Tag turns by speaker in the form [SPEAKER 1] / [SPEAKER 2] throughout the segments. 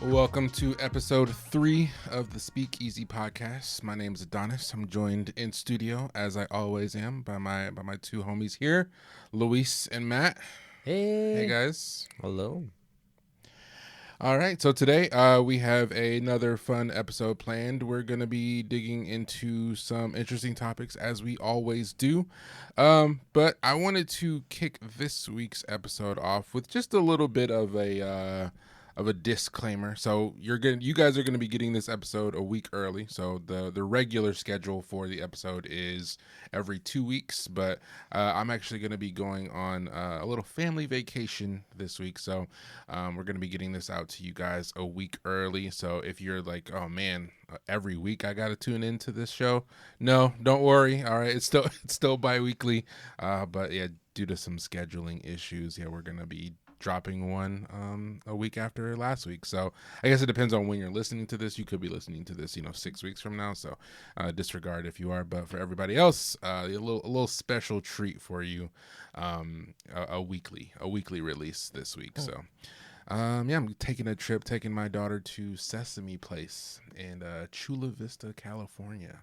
[SPEAKER 1] Welcome to episode 3 of the Speak Easy podcast. My name is Adonis. I'm joined in studio, as I always am, by my two homies here, Luis and Matt. Hey guys.
[SPEAKER 2] Hello.
[SPEAKER 1] All right, so today we have another fun episode planned. We're going to be digging into some interesting topics, as we always do. But I wanted to kick this week's episode off with just a little bit of a disclaimer. So you guys are gonna be getting this episode a week early. So the regular schedule for the episode is every 2 weeks, but I'm actually gonna be going on a little family vacation this week. So we're gonna be getting this out to you guys a week early. So if you're like, oh man, every week I gotta tune into this show, no, don't worry. All right, it's still bi-weekly, but yeah, due to some scheduling issues, yeah, we're gonna be dropping one a week after last week. So I guess it depends on when you're listening to this. You could be listening to this 6 weeks from now, so disregard if you are, but for everybody else, a little special treat for you, a weekly release this week. So yeah, I'm taking my daughter to Sesame Place in Chula Vista, California.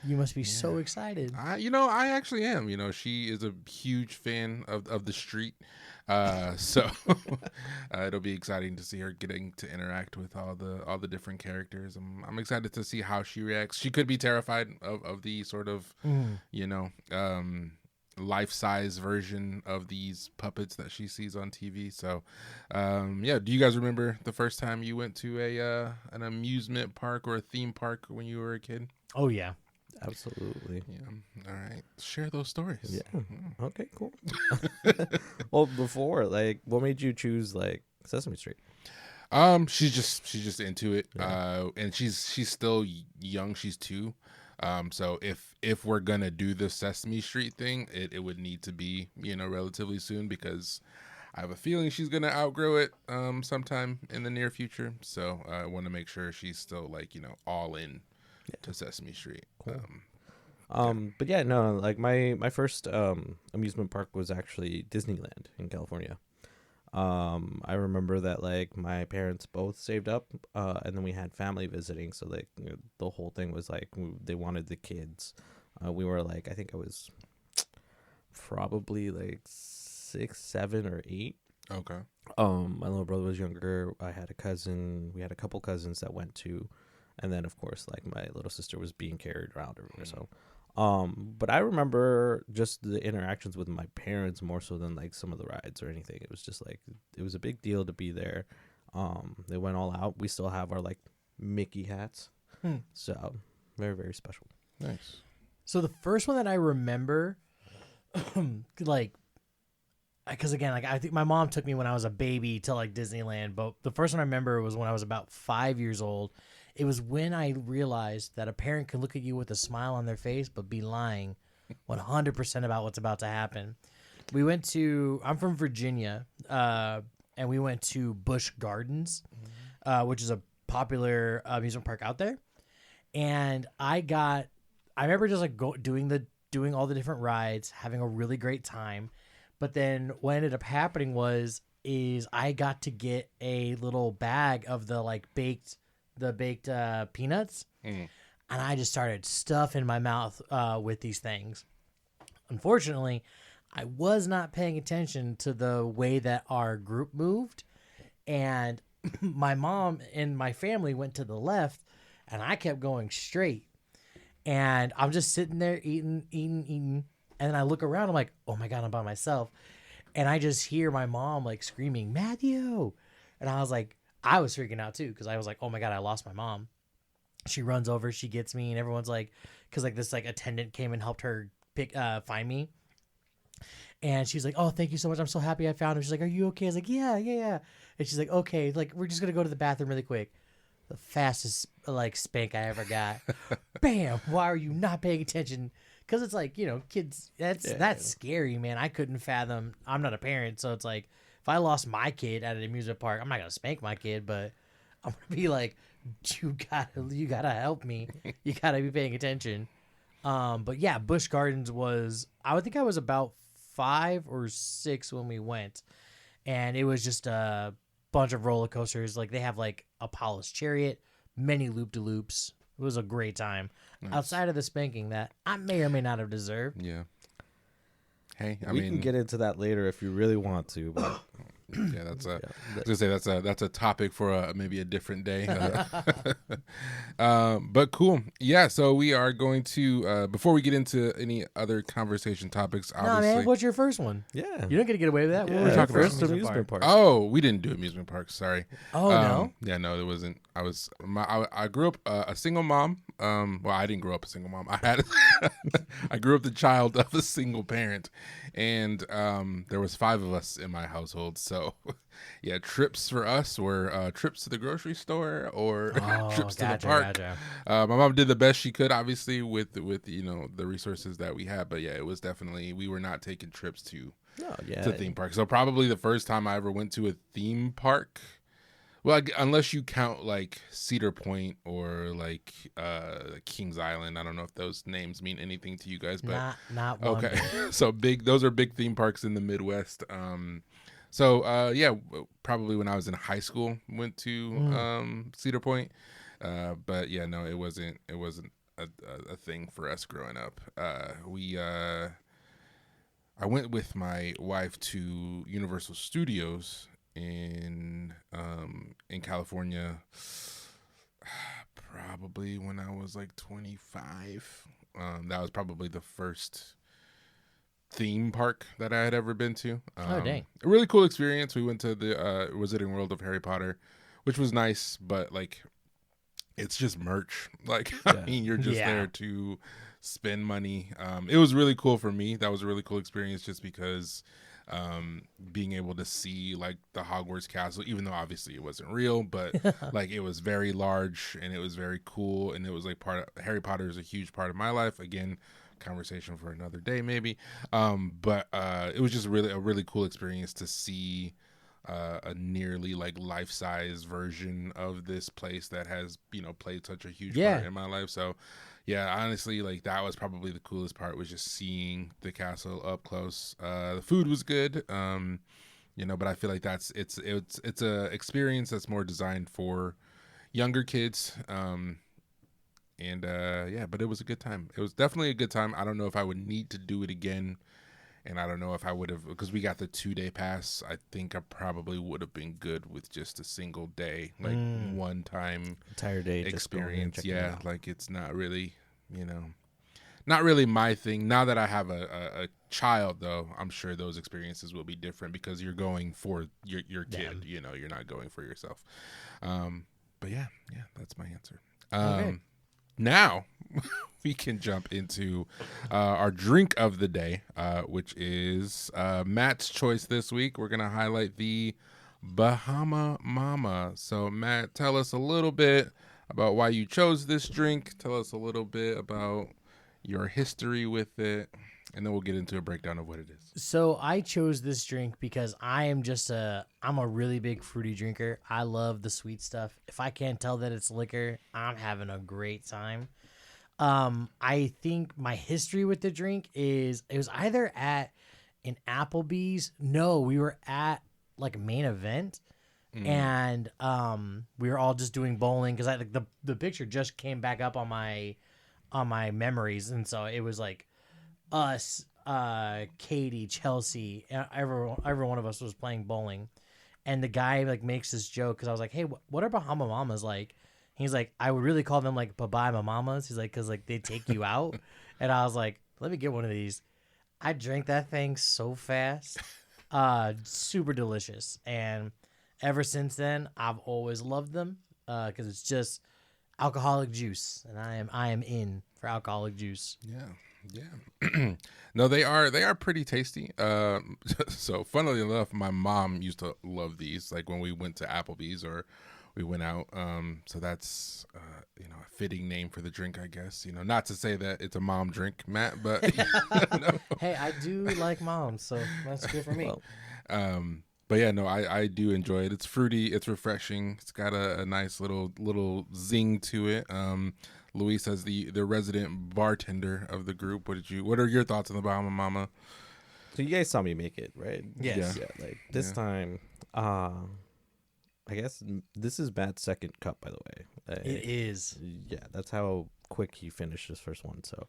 [SPEAKER 3] You must be so excited.
[SPEAKER 1] I actually am. She is a huge fan of the street. So it'll be exciting to see her getting to interact with all the different characters. I'm excited to see how she reacts. She could be terrified of the sort of, life-size version of these puppets that she sees on TV. So, yeah. Do you guys remember the first time you went to an amusement park or a theme park when you were a kid?
[SPEAKER 3] Oh, yeah.
[SPEAKER 2] Absolutely.
[SPEAKER 1] Yeah. All right. Share those stories.
[SPEAKER 2] Yeah. Okay, cool. Well, before, what made you choose Sesame Street?
[SPEAKER 1] She's just into it. Yeah. And she's still young. She's 2. So if we're gonna do the Sesame Street thing, it would need to be, relatively soon, because I have a feeling she's gonna outgrow it sometime in the near future. So I want to make sure she's still all in to Sesame Street.
[SPEAKER 2] Cool. But yeah, no, my first amusement park was actually Disneyland in California. I remember that my parents both saved up, and then we had family visiting, so the whole thing was they wanted the kids. We were I think I was probably 6, 7, or 8.
[SPEAKER 1] Okay.
[SPEAKER 2] My little brother was younger. I had a cousin. We had a couple cousins that went to, and then of course my little sister was being carried around everywhere. So, but I remember just the interactions with my parents more so than some of the rides or anything. It was just it was a big deal to be there. They went all out. We still have our Mickey hats. So very, very special.
[SPEAKER 1] Nice.
[SPEAKER 3] So the first one that I remember, because again, I think my mom took me when I was a baby to Disneyland, but the first one I remember was when I was about 5 years old. It was when I realized that a parent can look at you with a smile on their face, but be lying 100% about what's about to happen. I'm from Virginia, and we went to Busch Gardens, which is a popular amusement park out there. And I remember just doing all the different rides, having a really great time. But then what ended up happening is I got to get a little bag of the baked peanuts, and I just started stuffing my mouth with these things. Unfortunately, I was not paying attention to the way that our group moved, and my mom and my family went to the left, and I kept going straight. And I'm just sitting there eating, and then I look around. I'm like, oh my God, I'm by myself. And I just hear my mom screaming, Matthew. And I was freaking out too, because I was like, oh my God, I lost my mom. She runs over, she gets me, and everyone's because this attendant came and helped her find me. And she's like, oh, thank you so much. I'm so happy I found him. She's like, are you okay? I was like, yeah. And she's like, okay, we're just going to go to the bathroom really quick. The fastest spank I ever got. Bam. Why are you not paying attention? Because it's kids, that's scary, man. I couldn't fathom. I'm not a parent, so it's if I lost my kid at an amusement park, I'm not gonna spank my kid, but I'm gonna be you gotta help me. You gotta be paying attention. But yeah, Busch Gardens I would think I was about 5 or 6 when we went, and it was just bunch of roller coasters. Like they have like Apollo's Chariot, many loop-de-loops. It was a great time.
[SPEAKER 1] Nice.
[SPEAKER 3] Outside of the spanking that I may or may not have deserved.
[SPEAKER 1] Yeah. Hey,
[SPEAKER 2] we can get into that later if you really want to. But
[SPEAKER 1] yeah, that's a. I was gonna say that's a topic for maybe a different day. But cool. Yeah. So we are going to before we get into any other conversation topics. Obviously,
[SPEAKER 3] man, what's your first one?
[SPEAKER 2] Yeah,
[SPEAKER 3] You don't get to get away with that.
[SPEAKER 2] Yeah,
[SPEAKER 3] What were we talking about?
[SPEAKER 2] first amusement park.
[SPEAKER 1] Oh, we didn't do amusement parks. Sorry.
[SPEAKER 3] Oh no.
[SPEAKER 1] Yeah, no, it wasn't. I grew up a single mom. Well, I didn't grow up a single mom. I grew up the child of a single parent, and there was 5 of us in my household. So, yeah, trips for us were trips to the grocery store or trips to the park.
[SPEAKER 3] Gotcha.
[SPEAKER 1] My mom did the best she could, obviously, with the resources that we had. But yeah, it was definitely, we were not taking trips to theme parks. So probably the first time I ever went to a theme park. Well, unless you count like Cedar Point or like Kings Island. I don't know if those names mean anything to you guys, but
[SPEAKER 3] not one.
[SPEAKER 1] Okay. So those are big theme parks in the Midwest. Yeah, probably when I was in high school, went to Cedar Point. But yeah, no, it wasn't a thing for us growing up. I went with my wife to Universal Studios in California, probably when I was like 25. That was probably the first theme park that I had ever been to.
[SPEAKER 3] Oh dang!
[SPEAKER 1] A really cool experience. We went to the Wizarding World of Harry Potter, which was nice, but like it's just merch. Like I mean, you're just there to spend money. It was really cool for me. That was a really cool experience just because being able to see like the Hogwarts castle, even though obviously it wasn't real, but like it was very large and it was very cool, and it was like Harry Potter is a huge part of my life. Again, conversation for another day maybe. But it was just a really cool experience to see a nearly like life-size version of this place that has played such a huge part in my life. So yeah, honestly, like that was probably the coolest part, was just seeing the castle up close. The food was good, but I feel like it's a experience that's more designed for younger kids. But it was a good time. It was definitely a good time. I don't know if I would need to do it again, and I don't know if I would have, because we got the 2-day pass. I think I probably would have been good with just a single day, like one time
[SPEAKER 2] entire day
[SPEAKER 1] experience. Yeah, like it's not really, not really my thing. Now that I have a child, though, I'm sure those experiences will be different because you're going for your kid. You're not going for yourself. But yeah, that's my answer.
[SPEAKER 3] Okay.
[SPEAKER 1] Now we can jump into our drink of the day, which is Matt's choice this week. We're going to highlight the Bahama Mama. So, Matt, tell us a little bit about why you chose this drink. Tell us a little bit about your history with it, and then we'll get into a breakdown of what it is.
[SPEAKER 3] So I chose this drink because I'm a really big fruity drinker. I love the sweet stuff. If I can't tell that it's liquor, I'm having a great time. I think my history with the drink is it was either at an Applebee's. No, we were at like a main event, and we were all just doing bowling because the picture just came back up on my memories, and so it was like us, Katie, Chelsea, every one of us was playing bowling, and the guy like makes this joke because I was like, hey, what are Bahama Mamas like? He's like, I would really call them like Bahama Mamas. He's like, because like they take you out, and I was like, let me get one of these. I drank that thing so fast, super delicious, and ever since then I've always loved them because it's just alcoholic juice, and I am in for alcoholic juice.
[SPEAKER 1] Yeah. No, they are pretty tasty. So funnily enough, my mom used to love these, like when we went to Applebee's or we went out. So that's a fitting name for the drink, I guess. Not to say that it's a mom drink, Matt, but
[SPEAKER 3] Hey, I do like moms, so that's good for me.
[SPEAKER 1] But yeah, no, I do enjoy it. It's fruity, it's refreshing. It's got a nice little zing to it. Luis, as the resident bartender of the group, what are your thoughts on the Bahama Mama?
[SPEAKER 2] So you guys saw me make it, right?
[SPEAKER 3] Yes.
[SPEAKER 2] Yeah. Like this time, I guess this is Matt's second cup, by the way.
[SPEAKER 3] It is.
[SPEAKER 2] Yeah, that's how quick he finished his first one. So,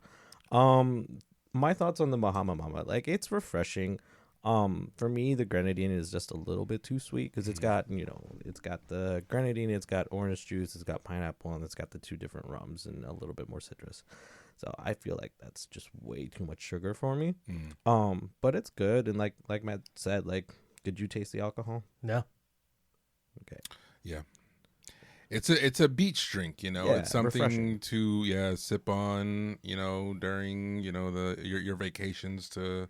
[SPEAKER 2] my thoughts on the Bahama Mama, like it's refreshing. For me, the grenadine is just a little bit too sweet because it's got, it's got the grenadine, it's got orange juice, it's got pineapple, and it's got the 2 different rums and a little bit more citrus. So I feel like that's just way too much sugar for me. But it's good, and like Matt said, like, did you taste the alcohol?
[SPEAKER 3] No.
[SPEAKER 2] Okay.
[SPEAKER 1] Yeah. It's a beach drink,
[SPEAKER 2] Yeah,
[SPEAKER 1] it's something
[SPEAKER 2] refreshing.
[SPEAKER 1] to sip on, during, your vacations to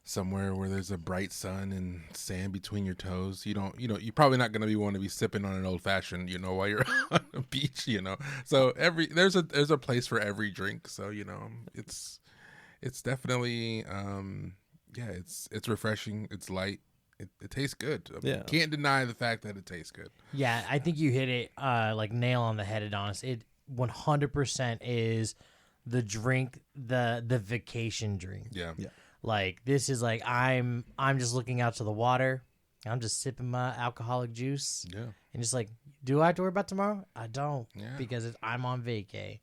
[SPEAKER 1] somewhere where there's a bright sun and sand between your toes. You're probably not going to want to be sipping on an old fashioned, while you're on the beach, So there's a place for every drink. So, it's definitely it's refreshing, it's light. It tastes good.
[SPEAKER 2] Yeah.
[SPEAKER 1] Can't deny the fact that it tastes good.
[SPEAKER 3] Yeah, I think you hit it like nail on the head, Adonis. It 100% is the drink, the vacation drink.
[SPEAKER 1] Yeah.
[SPEAKER 2] Yeah.
[SPEAKER 3] Like this is like I'm just looking out to the water. I'm just sipping my alcoholic juice
[SPEAKER 1] Yeah.
[SPEAKER 3] and just like, do I have to worry about tomorrow? I don't,
[SPEAKER 1] Yeah.
[SPEAKER 3] because I'm on vacay.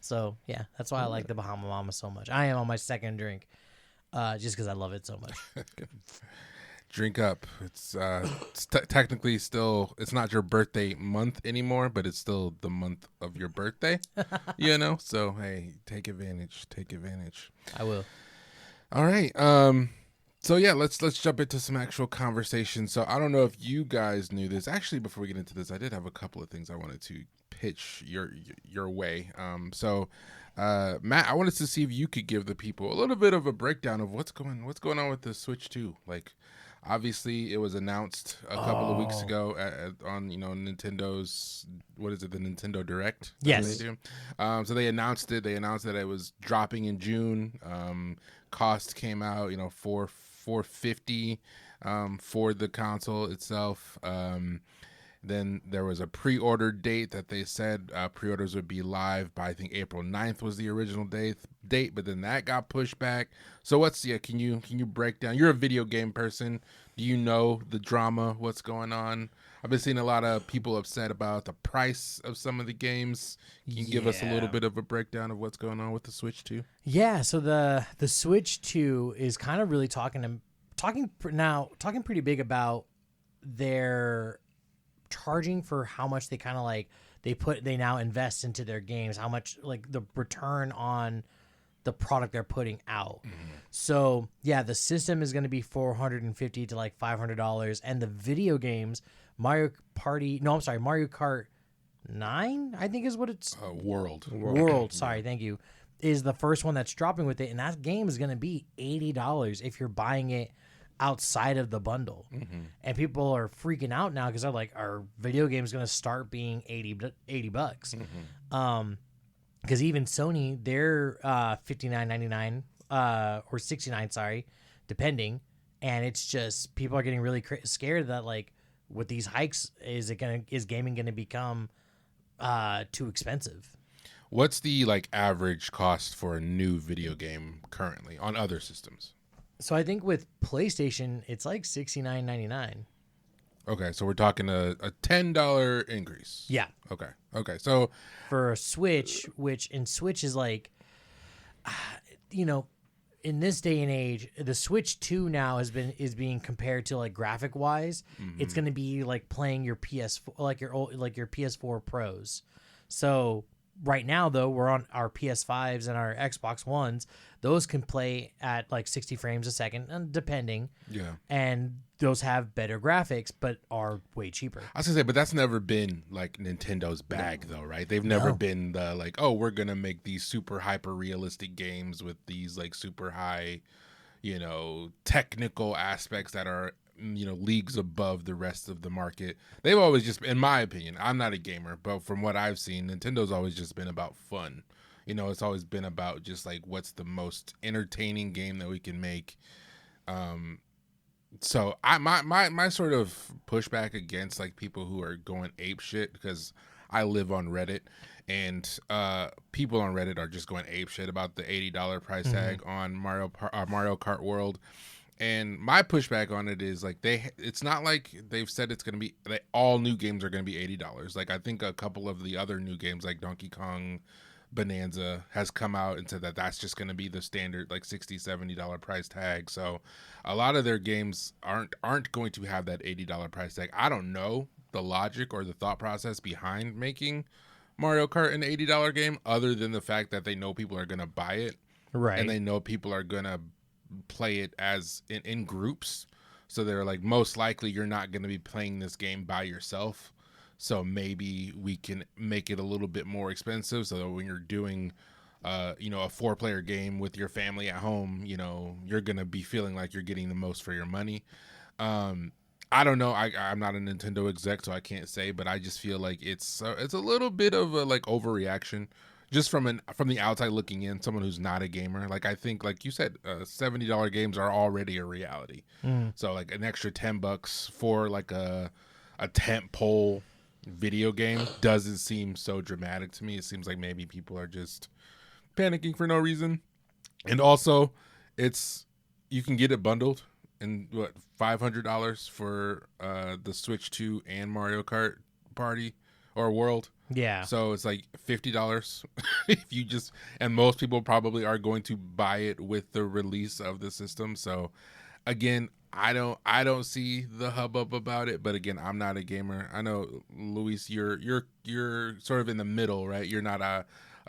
[SPEAKER 3] So yeah, that's why I like the Bahama Mama so much. I am on my second drink, just because I love it so much.
[SPEAKER 1] Drink up. It's technically still, it's not your birthday month anymore, but it's still the month of your birthday. So hey, take advantage.
[SPEAKER 3] I will.
[SPEAKER 1] All right. So yeah, let's jump into some actual conversation. So I don't know if you guys knew this. Actually, before we get into this, I did have a couple of things I wanted to pitch your way. Matt, I wanted to see if you could give the people a little bit of a breakdown of what's going on with the Switch 2. Like, obviously, it was announced a couple of weeks ago on Nintendo's, what is it, the Nintendo Direct?
[SPEAKER 3] Yes.
[SPEAKER 1] They do. So they announced it. They announced that it was dropping in June. Cost came out, $450 for the console itself. Then there was a pre-order date that they said pre-orders would be live by, I think, April 9th was the original date, but then that got pushed back. So can you break down? You're a video game person. Do you know the drama, what's going on? I've been seeing a lot of people upset about the price of some of the games. Can you give us a little bit of a breakdown of what's going on with the Switch 2?
[SPEAKER 3] Yeah, so the Switch 2 is kind of really talking pretty big about their charging for how much they kind of like they now invest into their games, how much like the return on the product they're putting out. So yeah, the system is going to be $450 to like $500, and the video games, Mario Kart 9, I think is what it's World. Sorry, thank you. Is the first one that's dropping with it, and that game is going to be $80 if you're buying it outside of the bundle. And people are freaking out now because they're like, our video game is going to start being $80 bucks. Because even Sony, they're $59.99 or $69, sorry, depending. And it's just people are getting really scared that like with these hikes, is gaming going to become too expensive?
[SPEAKER 1] What's the like average cost for a new video game currently on other systems?
[SPEAKER 3] So I think with PlayStation, it's like $69.99.
[SPEAKER 1] Okay, so we're talking a $10 increase.
[SPEAKER 3] Yeah.
[SPEAKER 1] Okay. So
[SPEAKER 3] For a Switch, which in Switch is like, in this day and age, the Switch 2 now is being compared to like graphic wise. It's going to be like playing your PS4, like your PS4 Pros. So right now though, we're on our PS5s and our Xbox Ones. Those can play at like 60 frames a second, and depending. Yeah. And those have better graphics, but are way cheaper.
[SPEAKER 1] I was gonna say, but that's never been like Nintendo's bag, though, right? They've never been the like, oh, we're gonna make these super hyper realistic games with these like super high, technical aspects that are leagues above the rest of the market. They've always just, in my opinion, I'm not a gamer, but from what I've seen, Nintendo's always just been about fun. It's always been about just like what's the most entertaining game that we can make. So my sort of pushback against like people who are going ape shit, because I live on Reddit, and people on Reddit are just going ape shit about the $80 price tag on Mario Kart World. And my pushback on it is like it's not like they've said it's going to be that all new games are going to be $80. Like I think a couple of the other new games like Donkey Kong Bonanza has come out and said that that's just going to be the standard like $60-$70 price tag. So a lot of their games aren't going to have that $80 price tag. I don't know the logic or the thought process behind making Mario Kart an $80 game other than the fact that they know people are going to buy it.
[SPEAKER 3] Right.
[SPEAKER 1] And they know people are going to play it as in groups. So they're like, most likely you're not going to be playing this game by yourself. So maybe we can make it a little bit more expensive so that when you're doing, a 4-player game with your family at home, you're going to be feeling like you're getting the most for your money. I don't know. I'm not a Nintendo exec, so I can't say, but I just feel like it's a little bit of a like overreaction just from the outside looking in, someone who's not a gamer. Like I think, like you said, $70 games are already a reality. So like an extra $10 for like a tent pole video game doesn't seem so dramatic to me. It seems like maybe people are just panicking for no reason. And also, you can get it bundled and $500 for the Switch 2 and Mario Kart Party or World.
[SPEAKER 3] Yeah.
[SPEAKER 1] So it's like $50 if you just, and most people probably are going to buy it with the release of the system. So again, I don't see the hubbub about it, but again, I'm not a gamer. I know, Luis, you're sort of in the middle, right? You're not a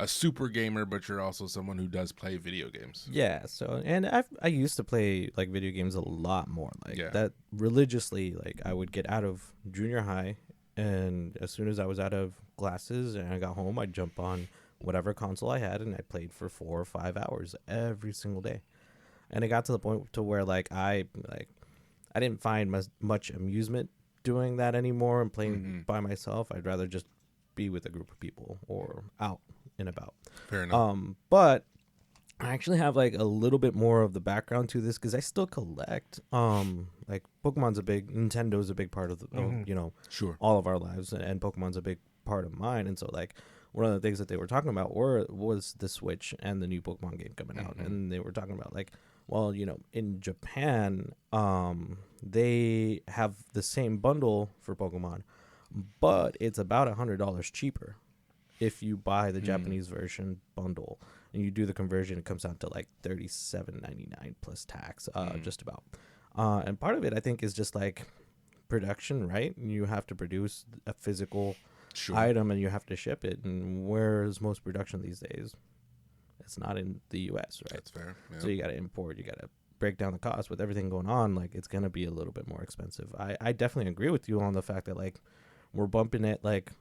[SPEAKER 1] super gamer, but you're also someone who does play video games.
[SPEAKER 2] Yeah, so and I used to play like video games a lot more, like that religiously. Like I would get out of junior high, and as soon as I was out of classes and I got home, I'd jump on whatever console I had and I played for 4 or 5 hours every single day. And it got to the point to where I didn't find much amusement doing that anymore and playing by myself. I'd rather just be with a group of people or out and about.
[SPEAKER 1] Fair enough.
[SPEAKER 2] But I actually have like a little bit more of the background to this because I still collect. Like Nintendo's a big part of the,
[SPEAKER 1] Sure,
[SPEAKER 2] all of our lives, and Pokemon's a big part of mine. And so like one of the things that they were talking about was the Switch and the new Pokemon game coming out, and they were talking about like, well, in Japan, they have the same bundle for Pokemon, but it's about $100 cheaper if you buy the Japanese version bundle and you do the conversion. It comes out to like $37.99 plus tax, just about. And part of it, I think, is just like production, right? You have to produce a physical item and you have to ship it. And where's most production these days? It's not in the U.S., right?
[SPEAKER 1] That's fair. Yeah.
[SPEAKER 2] So you got to import, you got to break down the cost with everything going on. Like it's going to be a little bit more expensive. I definitely agree with you on the fact that like we're bumping it like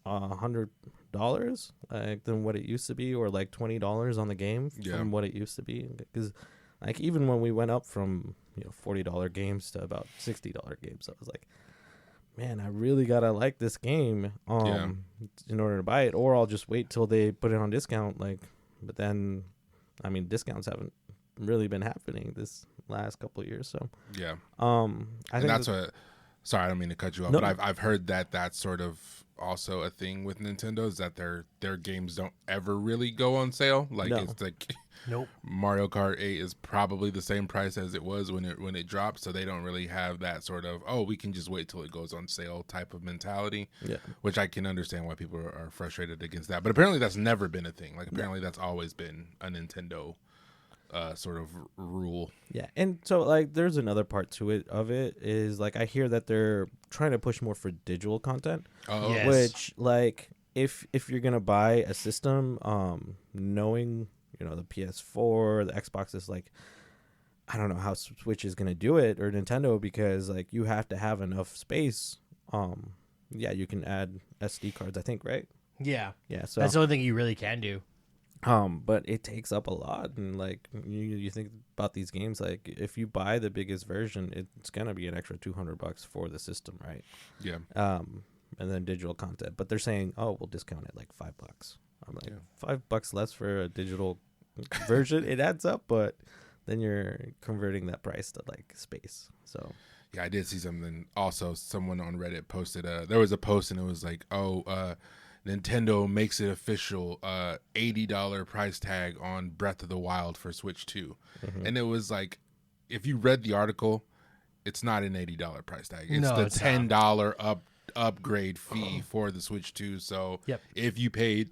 [SPEAKER 2] $100 like than what it used to be, or like $20 on the game from what it used to be. Because like even when we went up from $40 games to about $60 games, I was like, man, I really gotta like this game in order to buy it, or I'll just wait till they put it on discount. Like, but then, I mean, discounts haven't really been happening this last couple of years. So I think
[SPEAKER 1] that's what. Sorry, I don't mean to cut you off, but I've heard that that's sort of also a thing with Nintendo, is that their games don't ever really go on sale. Like it's like Mario Kart 8 is probably the same price as it was when it dropped, so they don't really have that sort of we can just wait till it goes on sale type of mentality. Yeah, which I can understand why people are frustrated against that. But apparently that's never been a thing. Like apparently that's always been a Nintendo sort of rule. Yeah,
[SPEAKER 2] and so like there's another part to it is like I hear that they're trying to push more for digital content.
[SPEAKER 3] Yes.
[SPEAKER 2] Which like if you're gonna buy a system, knowing the PS4, the Xbox is like, I don't know how Switch is gonna do it, or Nintendo, because like you have to have enough space. You can add SD cards, I think, right?
[SPEAKER 3] Yeah,
[SPEAKER 2] so
[SPEAKER 3] that's the only thing you really can do.
[SPEAKER 2] But it takes up a lot, and like you think about these games, like if you buy the biggest version, it's gonna be an extra $200 for the system, right?
[SPEAKER 1] Yeah.
[SPEAKER 2] And then digital content, but they're saying, oh, we'll discount it like $5. I'm like, $5 less for a digital version. It adds up, but then you're converting that price to like space. So
[SPEAKER 1] yeah, I did see something. Also, someone on Reddit posted there was a post, and it was like, Nintendo makes it official, $80 price tag on Breath of the Wild for Switch 2. And it was like if you read the article, it's not an $80 price tag. It's
[SPEAKER 3] No,
[SPEAKER 1] the
[SPEAKER 3] it's
[SPEAKER 1] $10 upgrade fee for the Switch 2. So
[SPEAKER 3] Yep.
[SPEAKER 1] if you paid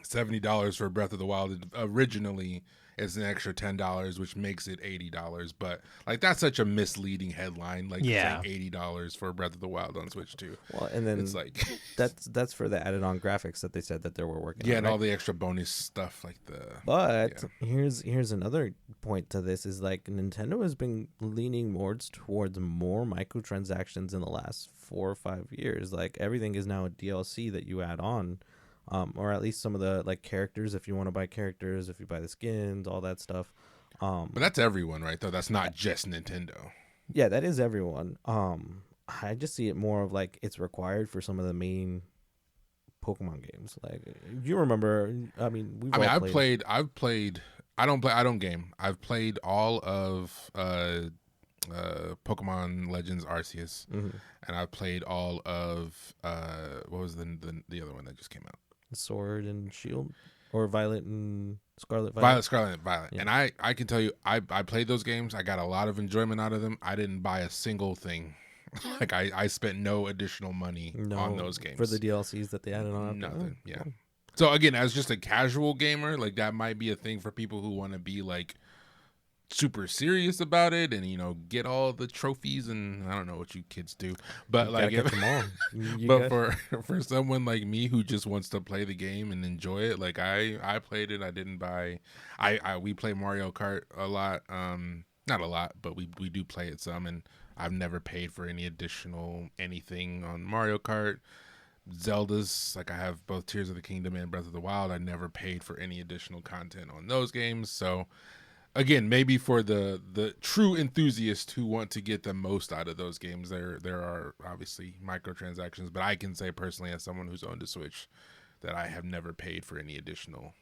[SPEAKER 1] $70 for Breath of the Wild originally, it's an extra $10, which makes it $80. But like that's such a misleading headline, like
[SPEAKER 3] Yeah.
[SPEAKER 1] saying $80 for Breath of the Wild on Switch 2.
[SPEAKER 2] Well, and then
[SPEAKER 1] It's like
[SPEAKER 2] that's for the added on graphics that they said that they were working
[SPEAKER 1] yeah,
[SPEAKER 2] on.
[SPEAKER 1] and
[SPEAKER 2] right?
[SPEAKER 1] all the extra bonus stuff like the
[SPEAKER 2] But here's another point to this is like Nintendo has been leaning more towards more microtransactions in the last 4 or 5 years. Like everything is now a DLC that you add on, or at least some of the like characters if you want to buy characters, if you buy the skins, all that stuff.
[SPEAKER 1] But that's everyone, right? Though that's not just Nintendo.
[SPEAKER 2] Yeah, that is everyone. I just see it more of like it's required for some of the main Pokemon games. Like you remember, I mean,
[SPEAKER 1] I've played. I don't game. I've played all of Pokemon Legends Arceus,
[SPEAKER 2] Mhm.
[SPEAKER 1] and I've played all of what was the other one that just came out?
[SPEAKER 2] Sword and Shield, or Violet and Scarlet.
[SPEAKER 1] Scarlet and Violet.
[SPEAKER 2] Yeah.
[SPEAKER 1] And I can tell you, I played those games. I got a lot of enjoyment out of them. I didn't buy a single thing. Like I spent no additional money on those games
[SPEAKER 2] for the DLCs that they added on.
[SPEAKER 1] Nothing. Yeah. So again, as just a casual gamer, like that might be a thing for people who want to be like super serious about it and get all the trophies, and I don't know what you kids do, but like
[SPEAKER 2] get them all.
[SPEAKER 1] but for someone like me who just wants to play the game and enjoy it, like I played it. I didn't buy. We play Mario Kart a lot. Not a lot, but we do play it some, and I've never paid for any additional anything on Mario Kart. Zelda's, like I have both Tears of the Kingdom and Breath of the Wild. I never paid for any additional content on those games. So again, maybe for the true enthusiasts who want to get the most out of those games, there are obviously microtransactions. But I can say personally, as someone who's owned a Switch, that I have never paid for any additional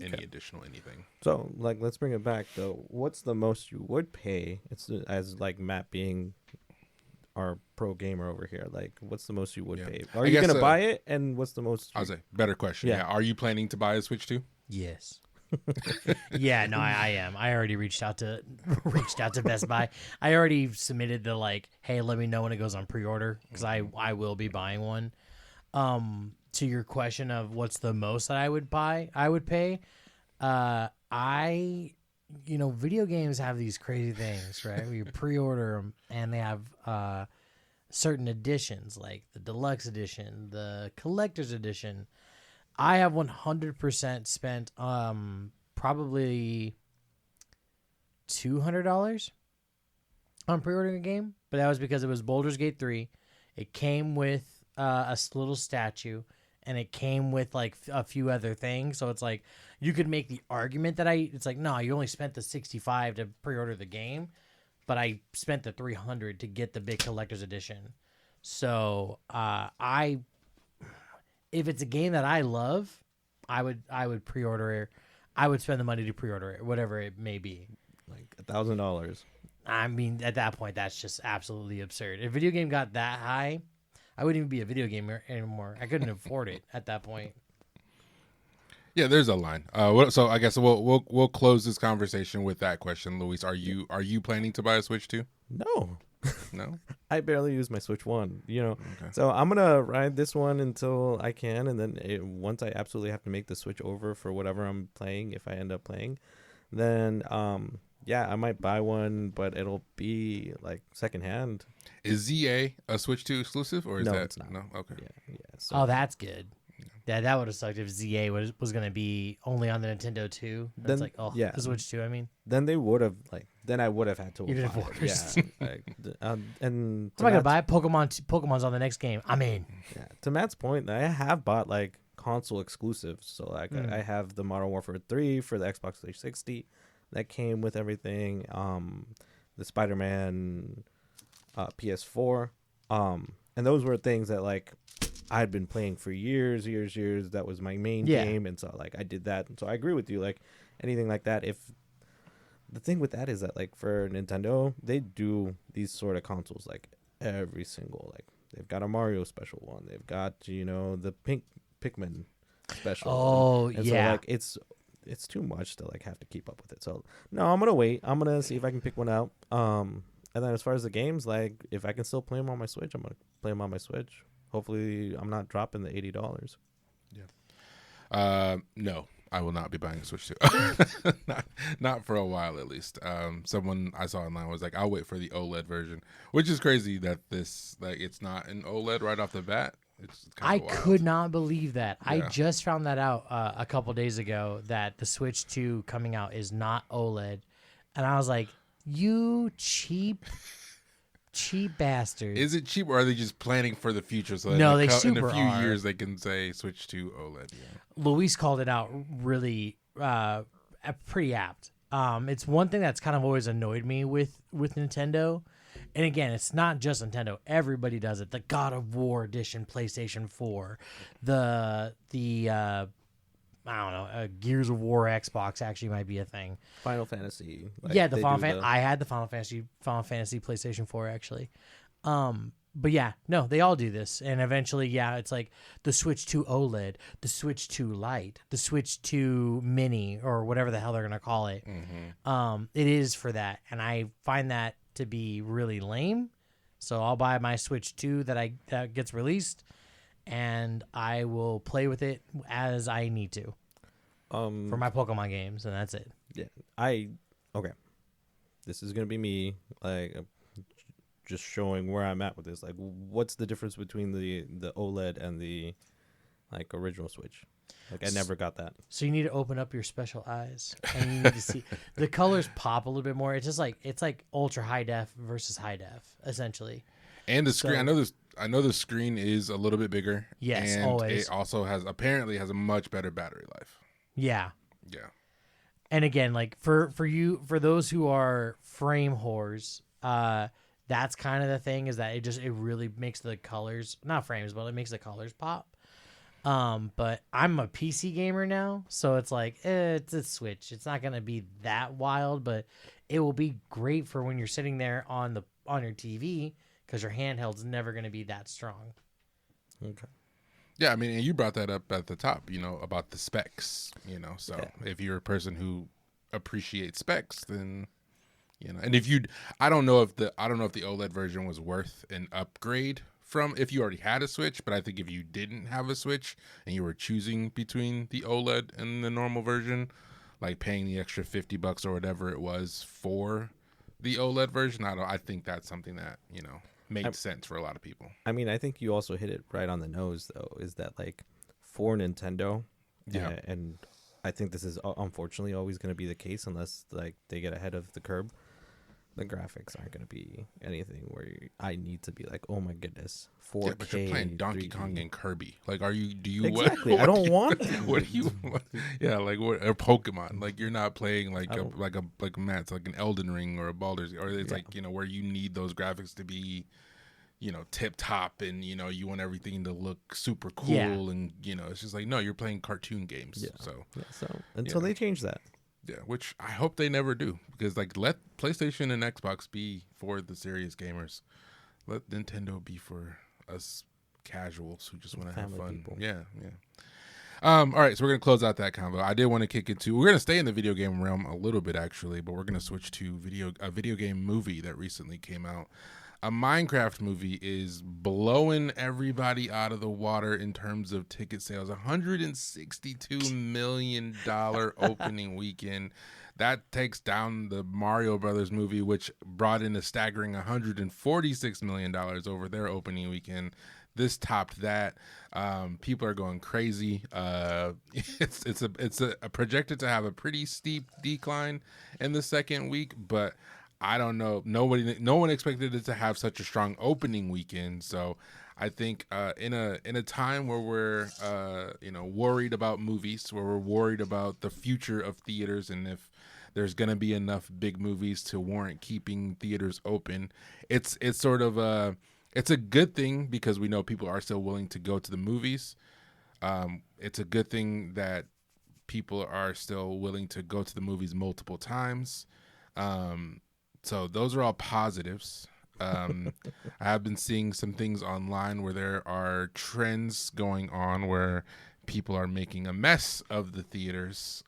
[SPEAKER 1] anything.
[SPEAKER 2] So like, let's bring it back though. What's the most you would pay? It's as like Matt being our pro gamer over here. Like, what's the most you would pay? Are you gonna buy it? And what's the most?
[SPEAKER 1] I was say better question. Yeah. Are you planning to buy a Switch too?
[SPEAKER 3] Yes. Yeah, no, I am. I already reached out to Best Buy. I already submitted the like, hey, let me know when it goes on pre-order, because I will be buying one. To your question of what's the most that I would pay, video games have these crazy things, right? Where you pre-order them and they have certain editions, like the deluxe edition, the collector's edition. I have 100% spent probably $200 on pre-ordering a game, but that was because it was Baldur's Gate 3. It came with a little statue, and it came with like a few other things. So it's like you could make the argument that it's like, no, you only spent the $65 to pre-order the game, but I spent the $300 to get the big collector's edition. So if it's a game that I love, I would pre-order it. I would spend the money to pre-order it, whatever it may be.
[SPEAKER 2] Like $1,000.
[SPEAKER 3] I mean, at that point, that's just absolutely absurd. If a video game got that high, I wouldn't even be a video gamer anymore. I couldn't afford it at that point.
[SPEAKER 1] Yeah, there's a line. So I guess we'll close this conversation with that question, Luis. Are you planning to buy a Switch too?
[SPEAKER 2] No.
[SPEAKER 1] No.
[SPEAKER 2] I barely use my Switch 1,
[SPEAKER 1] Okay.
[SPEAKER 2] So I'm gonna ride this one until I can, and then once I absolutely have to make the switch over for whatever I'm playing, if I end up playing, then I might buy one, but it'll be like secondhand.
[SPEAKER 1] Is ZA a Switch 2 exclusive, or is
[SPEAKER 2] No,
[SPEAKER 1] that
[SPEAKER 2] it's not.
[SPEAKER 1] no? Okay.
[SPEAKER 2] Yeah. So,
[SPEAKER 3] Oh, that's good. Yeah, that would have sucked if ZA was going to be only on the Nintendo 2. That's
[SPEAKER 2] Then-
[SPEAKER 3] like, the Switch 2, I mean.
[SPEAKER 2] then they would have then I would have had to
[SPEAKER 3] You'd have
[SPEAKER 2] apply it.
[SPEAKER 3] forced.
[SPEAKER 2] Yeah. And
[SPEAKER 3] I'm not going to buy it. Pokemon's on the next game. I mean.
[SPEAKER 2] Yeah, to Matt's point, I have bought like console exclusives. So like I have the Modern Warfare 3 for the Xbox 360 that came with everything. The Spider-Man PS4. And those were things that like I'd been playing for years. That was my main game, and so like I did that. And so I agree with you. Like anything like that, if the thing with that is that like for Nintendo, they do these sort of consoles like every single, like they've got a Mario special one, they've got the pink Pikmin special.
[SPEAKER 3] Oh,
[SPEAKER 2] and
[SPEAKER 3] yeah.
[SPEAKER 2] so like it's too much to like have to keep up with it. So no, I'm gonna wait. I'm gonna see if I can pick one out. And then as far as the games, like if I can still play them on my Switch, I'm gonna play them on my Switch. Hopefully, I'm not dropping the $80.
[SPEAKER 1] No, I will not be buying a Switch 2. not for a while at least. Someone I saw online was like, I'll wait for the OLED version, which is crazy that it's not an OLED right off the bat. It's
[SPEAKER 3] I
[SPEAKER 1] kind of wild.
[SPEAKER 3] could not believe that. I
[SPEAKER 1] Yeah.
[SPEAKER 3] just found that out a couple days ago that the Switch 2 coming out is not OLED. And I was like, you cheap bastard.
[SPEAKER 1] Is it cheap, or are they just planning for the future? So that
[SPEAKER 3] No, they
[SPEAKER 1] in a
[SPEAKER 3] super
[SPEAKER 1] few
[SPEAKER 3] are.
[SPEAKER 1] years they can say switch to OLED. Yeah.
[SPEAKER 3] Luis called it out really pretty apt. It's one thing that's kind of always annoyed me with Nintendo. And again, it's not just Nintendo. Everybody does it. The God of War edition PlayStation 4. The I don't know, Gears of War Xbox actually might be a thing.
[SPEAKER 2] Final Fantasy. Like,
[SPEAKER 3] Yeah, the
[SPEAKER 2] they
[SPEAKER 3] Final
[SPEAKER 2] do
[SPEAKER 3] Fantasy. I had the Final Fantasy PlayStation 4 actually. But yeah, no, they all do this, and eventually, yeah, it's like the Switch 2 OLED, the Switch 2 Lite, the Switch 2 Mini, or whatever the hell they're gonna call it.
[SPEAKER 1] Mm-hmm.
[SPEAKER 3] It is for that, and I find that to be really lame. So I'll buy my Switch 2 that gets released, and I will play with it as I need to for my Pokemon games, and that's it.
[SPEAKER 2] Yeah, okay. This is gonna be me, like, just showing where I'm at with this. Like, what's the difference between the OLED and the like original Switch? Like, I never got that.
[SPEAKER 3] So you need to open up your special eyes, and you need to see the colors pop a little bit more. It's just like ultra high def versus high def, essentially.
[SPEAKER 1] And the screen, I know the screen is a little bit bigger.
[SPEAKER 3] Yes,
[SPEAKER 1] and
[SPEAKER 3] always.
[SPEAKER 1] it also apparently has a much better battery life.
[SPEAKER 3] Yeah.
[SPEAKER 1] Yeah.
[SPEAKER 3] And again, like for those who are frame whores, that's kind of the thing, is that it really makes the colors, not frames, but it makes the colors pop. But I'm a PC gamer now, so it's like it's a Switch. It's not gonna be that wild, but it will be great for when you're sitting there on your TV, because your handheld's never gonna be that strong.
[SPEAKER 2] Okay.
[SPEAKER 1] Yeah, I mean, and you brought that up at the top, about the specs, so
[SPEAKER 2] Yeah.
[SPEAKER 1] if you're a person who appreciates specs, then, and I don't know if the OLED version was worth an upgrade from if you already had a Switch, but I think if you didn't have a Switch and you were choosing between the OLED and the normal version, like paying the extra $50 or whatever it was for the OLED version, I think that's something that, makes sense for a lot of people.
[SPEAKER 2] I mean, I think you also hit it right on the nose, though, is that, like, for Nintendo,
[SPEAKER 1] Yeah.
[SPEAKER 2] and I think this is unfortunately always going to be the case unless, like, they get ahead of the curve. The graphics aren't going to be anything where I need to be like, oh my goodness, 4K.
[SPEAKER 1] Yeah, but you're playing Donkey
[SPEAKER 2] 3D.
[SPEAKER 1] Kong and Kirby. Like, do you
[SPEAKER 2] Exactly.
[SPEAKER 1] What,
[SPEAKER 2] I don't want.
[SPEAKER 1] What do you? Yeah, like what? Or Pokemon. Like, you're not playing like
[SPEAKER 2] I
[SPEAKER 1] a
[SPEAKER 2] don't-
[SPEAKER 1] like a Matt's like an Elden Ring or a Baldur's, or it's
[SPEAKER 2] Yeah.
[SPEAKER 1] like where you need those graphics to be, tip top, and you want everything to look super cool,
[SPEAKER 3] Yeah.
[SPEAKER 1] and it's just like, no, you're playing cartoon games.
[SPEAKER 2] Yeah.
[SPEAKER 1] So
[SPEAKER 2] Yeah, so until they change that.
[SPEAKER 1] yeah, which I hope they never do, because like let PlayStation and Xbox be for the serious gamers. Let Nintendo be for us casuals who just want to have
[SPEAKER 2] Family
[SPEAKER 1] fun.
[SPEAKER 2] people.
[SPEAKER 1] Yeah, yeah. All right, so we're gonna close out that convo. I did want to kick into. We're gonna stay in the video game realm a little bit actually, but we're gonna switch to a video game movie that recently came out. A Minecraft movie is blowing everybody out of the water in terms of ticket sales. $162 million opening weekend. That takes down the Mario Brothers movie, which brought in a staggering $146 million over their opening weekend. This topped that. People are going crazy. It's projected to have a pretty steep decline in the second week, but I don't know. No one expected it to have such a strong opening weekend. So I think in a time where we're worried about movies, where we're worried about the future of theaters, and if there's gonna be enough big movies to warrant keeping theaters open, it's sort of it's a good thing, because we know people are still willing to go to the movies. It's a good thing that people are still willing to go to the movies multiple times. So those are all positives. I have been seeing some things online where there are trends going on where people are making a mess of the theaters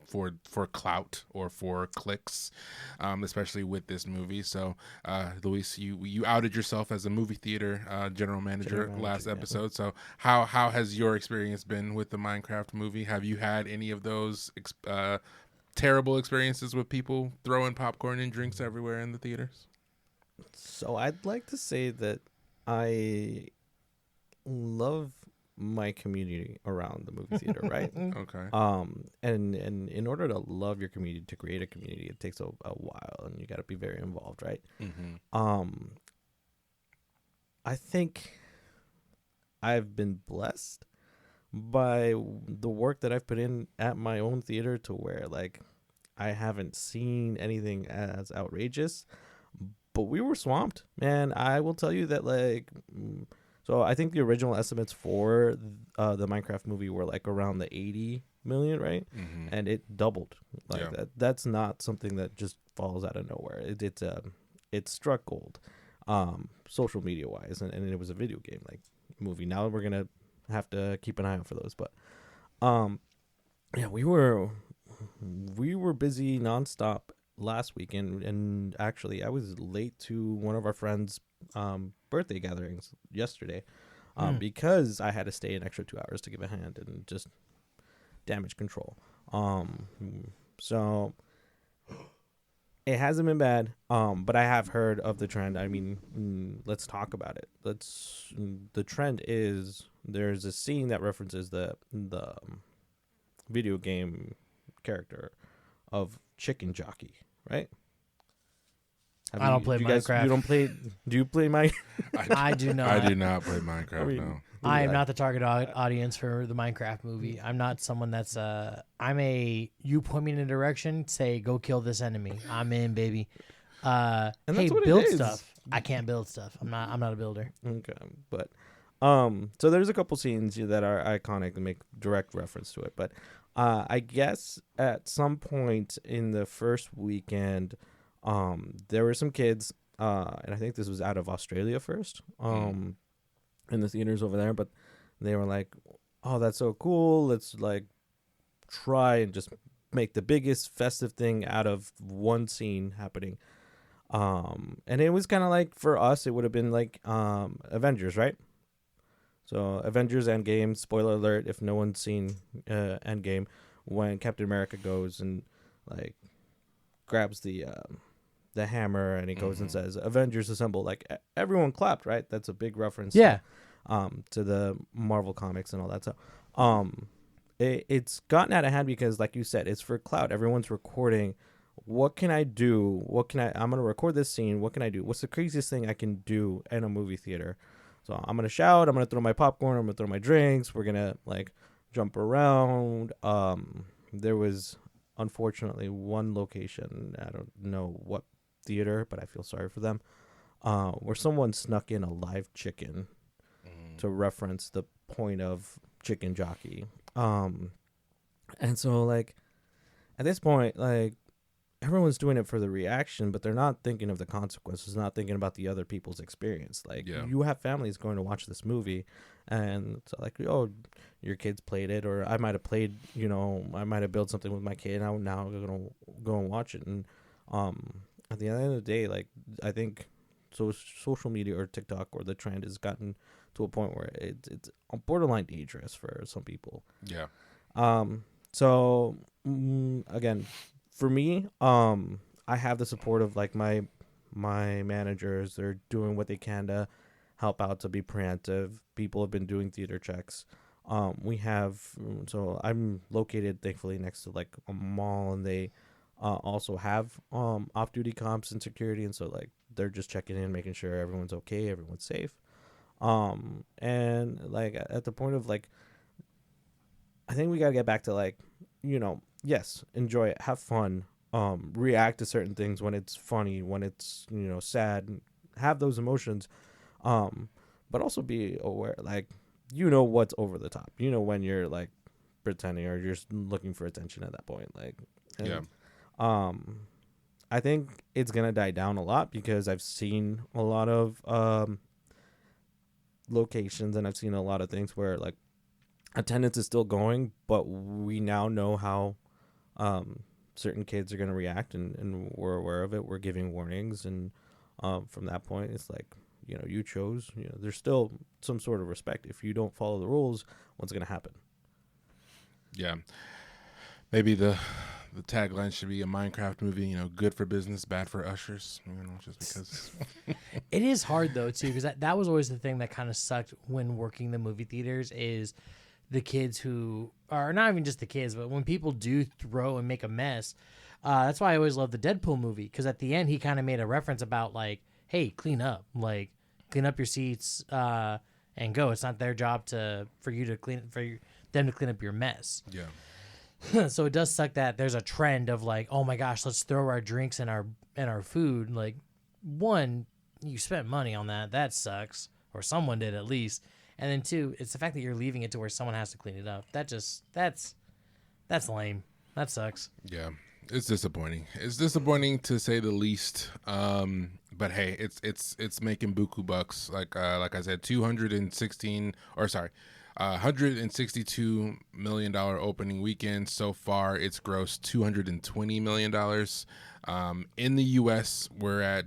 [SPEAKER 1] for clout or for clicks, especially with this movie. So, Luis, you outed yourself as a movie theater general manager last episode. So, how has your experience been with the Minecraft movie? Have you had any of those terrible experiences with people throwing popcorn and drinks everywhere in the theaters?
[SPEAKER 2] So I'd like to say that I love my community around the movie theater, right?
[SPEAKER 1] Okay.
[SPEAKER 2] And in order to love your community, to create a community, it takes a while, and you got to be very involved, right? I think I've been blessed by the work that I've put in at my own theater to where like I haven't seen anything as outrageous, but we were swamped, man. I will tell you that like so I think the original estimates for the Minecraft movie were like around the 80 million, right? And it doubled. Like that's not something that just falls out of nowhere. It struck gold, social media wise, and it was a video game like movie. Now we're gonna have to keep an eye out for those, but yeah, we were busy nonstop last weekend, and actually I was late to one of our friends' birthday gatherings yesterday because I had to stay an extra 2 hours to give a hand and just damage control. So it hasn't been bad, but I have heard of the trend. I mean, let's talk about it. The trend is there's a scene that references the video game character of Chicken Jockey, right?
[SPEAKER 3] I don't play Minecraft.
[SPEAKER 2] You don't play? Do you play Minecraft?
[SPEAKER 3] I do not.
[SPEAKER 1] I do not play Minecraft. No.
[SPEAKER 3] I am not the target audience for the Minecraft movie. I'm not someone that's you point me in a direction, say go kill this enemy. I'm in, baby.
[SPEAKER 2] And
[SPEAKER 3] hey, build stuff. I can't build stuff. I'm not a builder.
[SPEAKER 2] Okay, but so there's a couple scenes that are iconic and make direct reference to it. But I guess at some point in the first weekend, there were some kids, and I think this was out of Australia first, in the theaters over there, but they were like, oh, that's so cool. Let's like try and just make the biggest festive thing out of one scene happening. And it was kind of like, for us, it would have been like Avengers, right? So Avengers Endgame, spoiler alert, if no one's seen Endgame, when Captain America goes and like grabs the hammer and he goes and says, Avengers assemble, like everyone clapped, right? That's a big reference to the Marvel comics and all that stuff. It's gotten out of hand because, like you said, it's for clout. Everyone's recording. What can I do? I'm going to record this scene. What can I do? What's the craziest thing I can do in a movie theater? So I'm going to shout. I'm going to throw my popcorn. I'm going to throw my drinks. We're going to like jump around. There was unfortunately one location. I don't know what theater, but I feel sorry for them, where someone snuck in a live chicken to reference the point of Chicken Jockey. And so like at this point, like everyone's doing it for the reaction, but they're not thinking of the consequences, not thinking about the other people's experience. Like you have families going to watch this movie, and it's like, oh, your kids played it, or I might have played, I might have built something with my kid. I'm now gonna go and watch it. And at the end of the day, like I think social media or TikTok or the trend has gotten to a point where it's borderline dangerous for some people.
[SPEAKER 1] Yeah.
[SPEAKER 2] So again, for me, I have the support of like my managers. They're doing what they can to help out, to be preemptive. People have been doing theater checks. So I'm located thankfully next to like a mall, and they also have off-duty cops and security, and so like they're just checking in, making sure everyone's okay, everyone's safe. And like at the point of like, I think we gotta get back to like, yes, enjoy it, have fun, react to certain things when it's funny, when it's sad, have those emotions, but also be aware, like what's over the top, when you're like pretending or you're just looking for attention at that point, like I think it's gonna die down a lot because I've seen a lot of locations, and I've seen a lot of things where like attendance is still going, but we now know how certain kids are going to react, and we're aware of it. We're giving warnings, and from that point, it's like, you chose. There's still some sort of respect. If you don't follow the rules, what's going to happen?
[SPEAKER 1] Yeah, maybe the tagline should be a Minecraft movie. Good for business, bad for ushers. Just because.
[SPEAKER 3] It is hard though too, because that was always the thing that kind of sucked when working the movie theaters is the kids who are not even just the kids, but when people do throw and make a mess. That's why I always love the Deadpool movie, because at the end he kind of made a reference about like, hey, clean up your seats and go. It's not their job them to clean up your mess.
[SPEAKER 1] Yeah.
[SPEAKER 3] So it does suck that there's a trend of like, oh my gosh, let's throw our drinks and our food. Like, one, you spent money on that sucks, or someone did at least. And then two, it's the fact that you're leaving it to where someone has to clean it up. That's lame. That sucks.
[SPEAKER 1] Yeah, it's disappointing. It's disappointing to say the least. But hey, it's making buku bucks. Like I said, $162 million opening weekend so far. It's grossed $220 million. In the U.S., we're at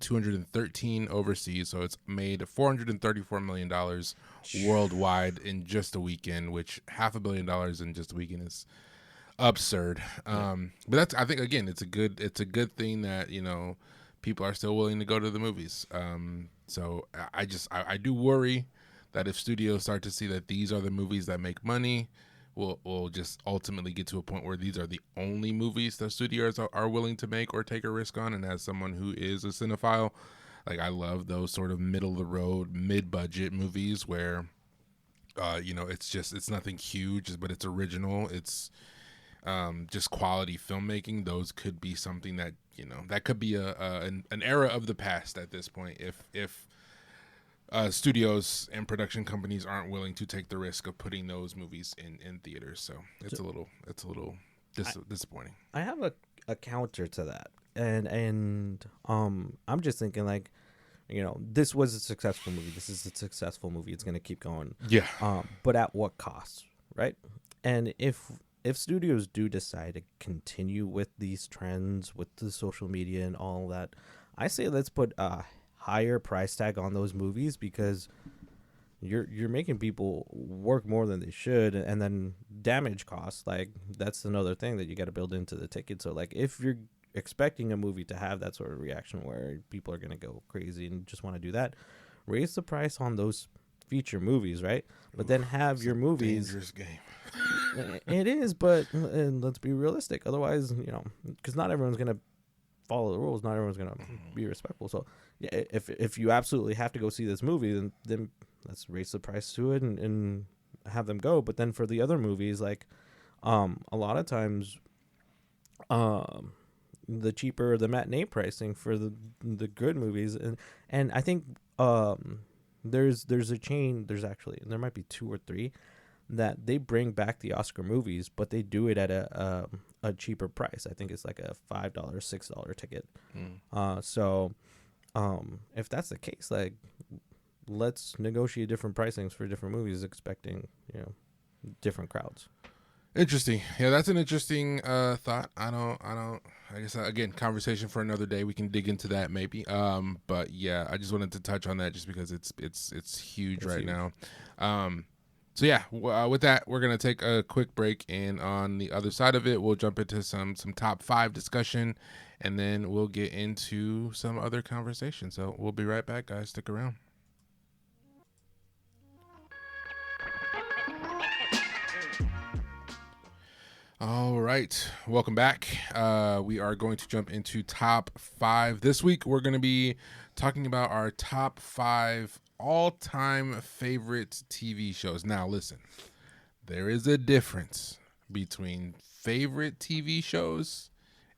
[SPEAKER 1] 213 overseas, so it's made $434 million worldwide in just a weekend, which $500 million in just a weekend is absurd. But I think again, it's a good thing that people are still willing to go to the movies. So I do worry that if studios start to see that these are the movies that make money, we'll just ultimately get to a point where these are the only movies that studios are willing to make or take a risk on. And as someone who is a cinephile, like, I love those sort of middle of the road, mid-budget movies where, it's nothing huge, but it's original. It's just quality filmmaking. Those could be something that, that could be an era of the past at this point. If studios and production companies aren't willing to take the risk of putting those movies in theaters. So it's a little disappointing.
[SPEAKER 2] I have a counter to that, and I'm just thinking, like, this was a successful movie. This is a successful movie. It's gonna keep going.
[SPEAKER 1] Yeah.
[SPEAKER 2] But at what cost, right? And if studios do decide to continue with these trends, with the social media and all that, I say let's put a higher price tag on those movies, because you're making people work more than they should, and then damage costs, like, that's another thing that you got to build into the ticket. So, like, if you're expecting a movie to have that sort of reaction where people are going to go crazy and just want to do that, raise the price on those feature movies, right? But then have your movies.
[SPEAKER 1] Dangerous game.
[SPEAKER 2] It is, but and let's be realistic. Otherwise, because not everyone's going to follow the rules. Not everyone's going to be respectful. So, yeah, if you absolutely have to go see this movie, then let's raise the price to it and have them go. But then for the other movies, like, a lot of times, the cheaper the matinee pricing for the good movies, and I think there's a chain. There might be 2 or 3 that they bring back the Oscar movies, but they do it at a cheaper price. I think it's like a $5, $6 ticket. So if that's the case, like, let's negotiate different pricings for different movies, expecting different crowds.
[SPEAKER 1] Interesting. Yeah, that's an interesting thought. I guess, again, conversation for another day. We can dig into that maybe. But yeah, I just wanted to touch on that just because it's huge right now. So yeah, with that, we're gonna take a quick break, and on the other side of it, we'll jump into some top 5 discussion, and then we'll get into some other conversation. So we'll be right back, guys. Stick around. All right, welcome back. We are going to jump into top 5. This week, we're going to be talking about our top 5 all-time favorite TV shows. Now, listen, there is a difference between favorite TV shows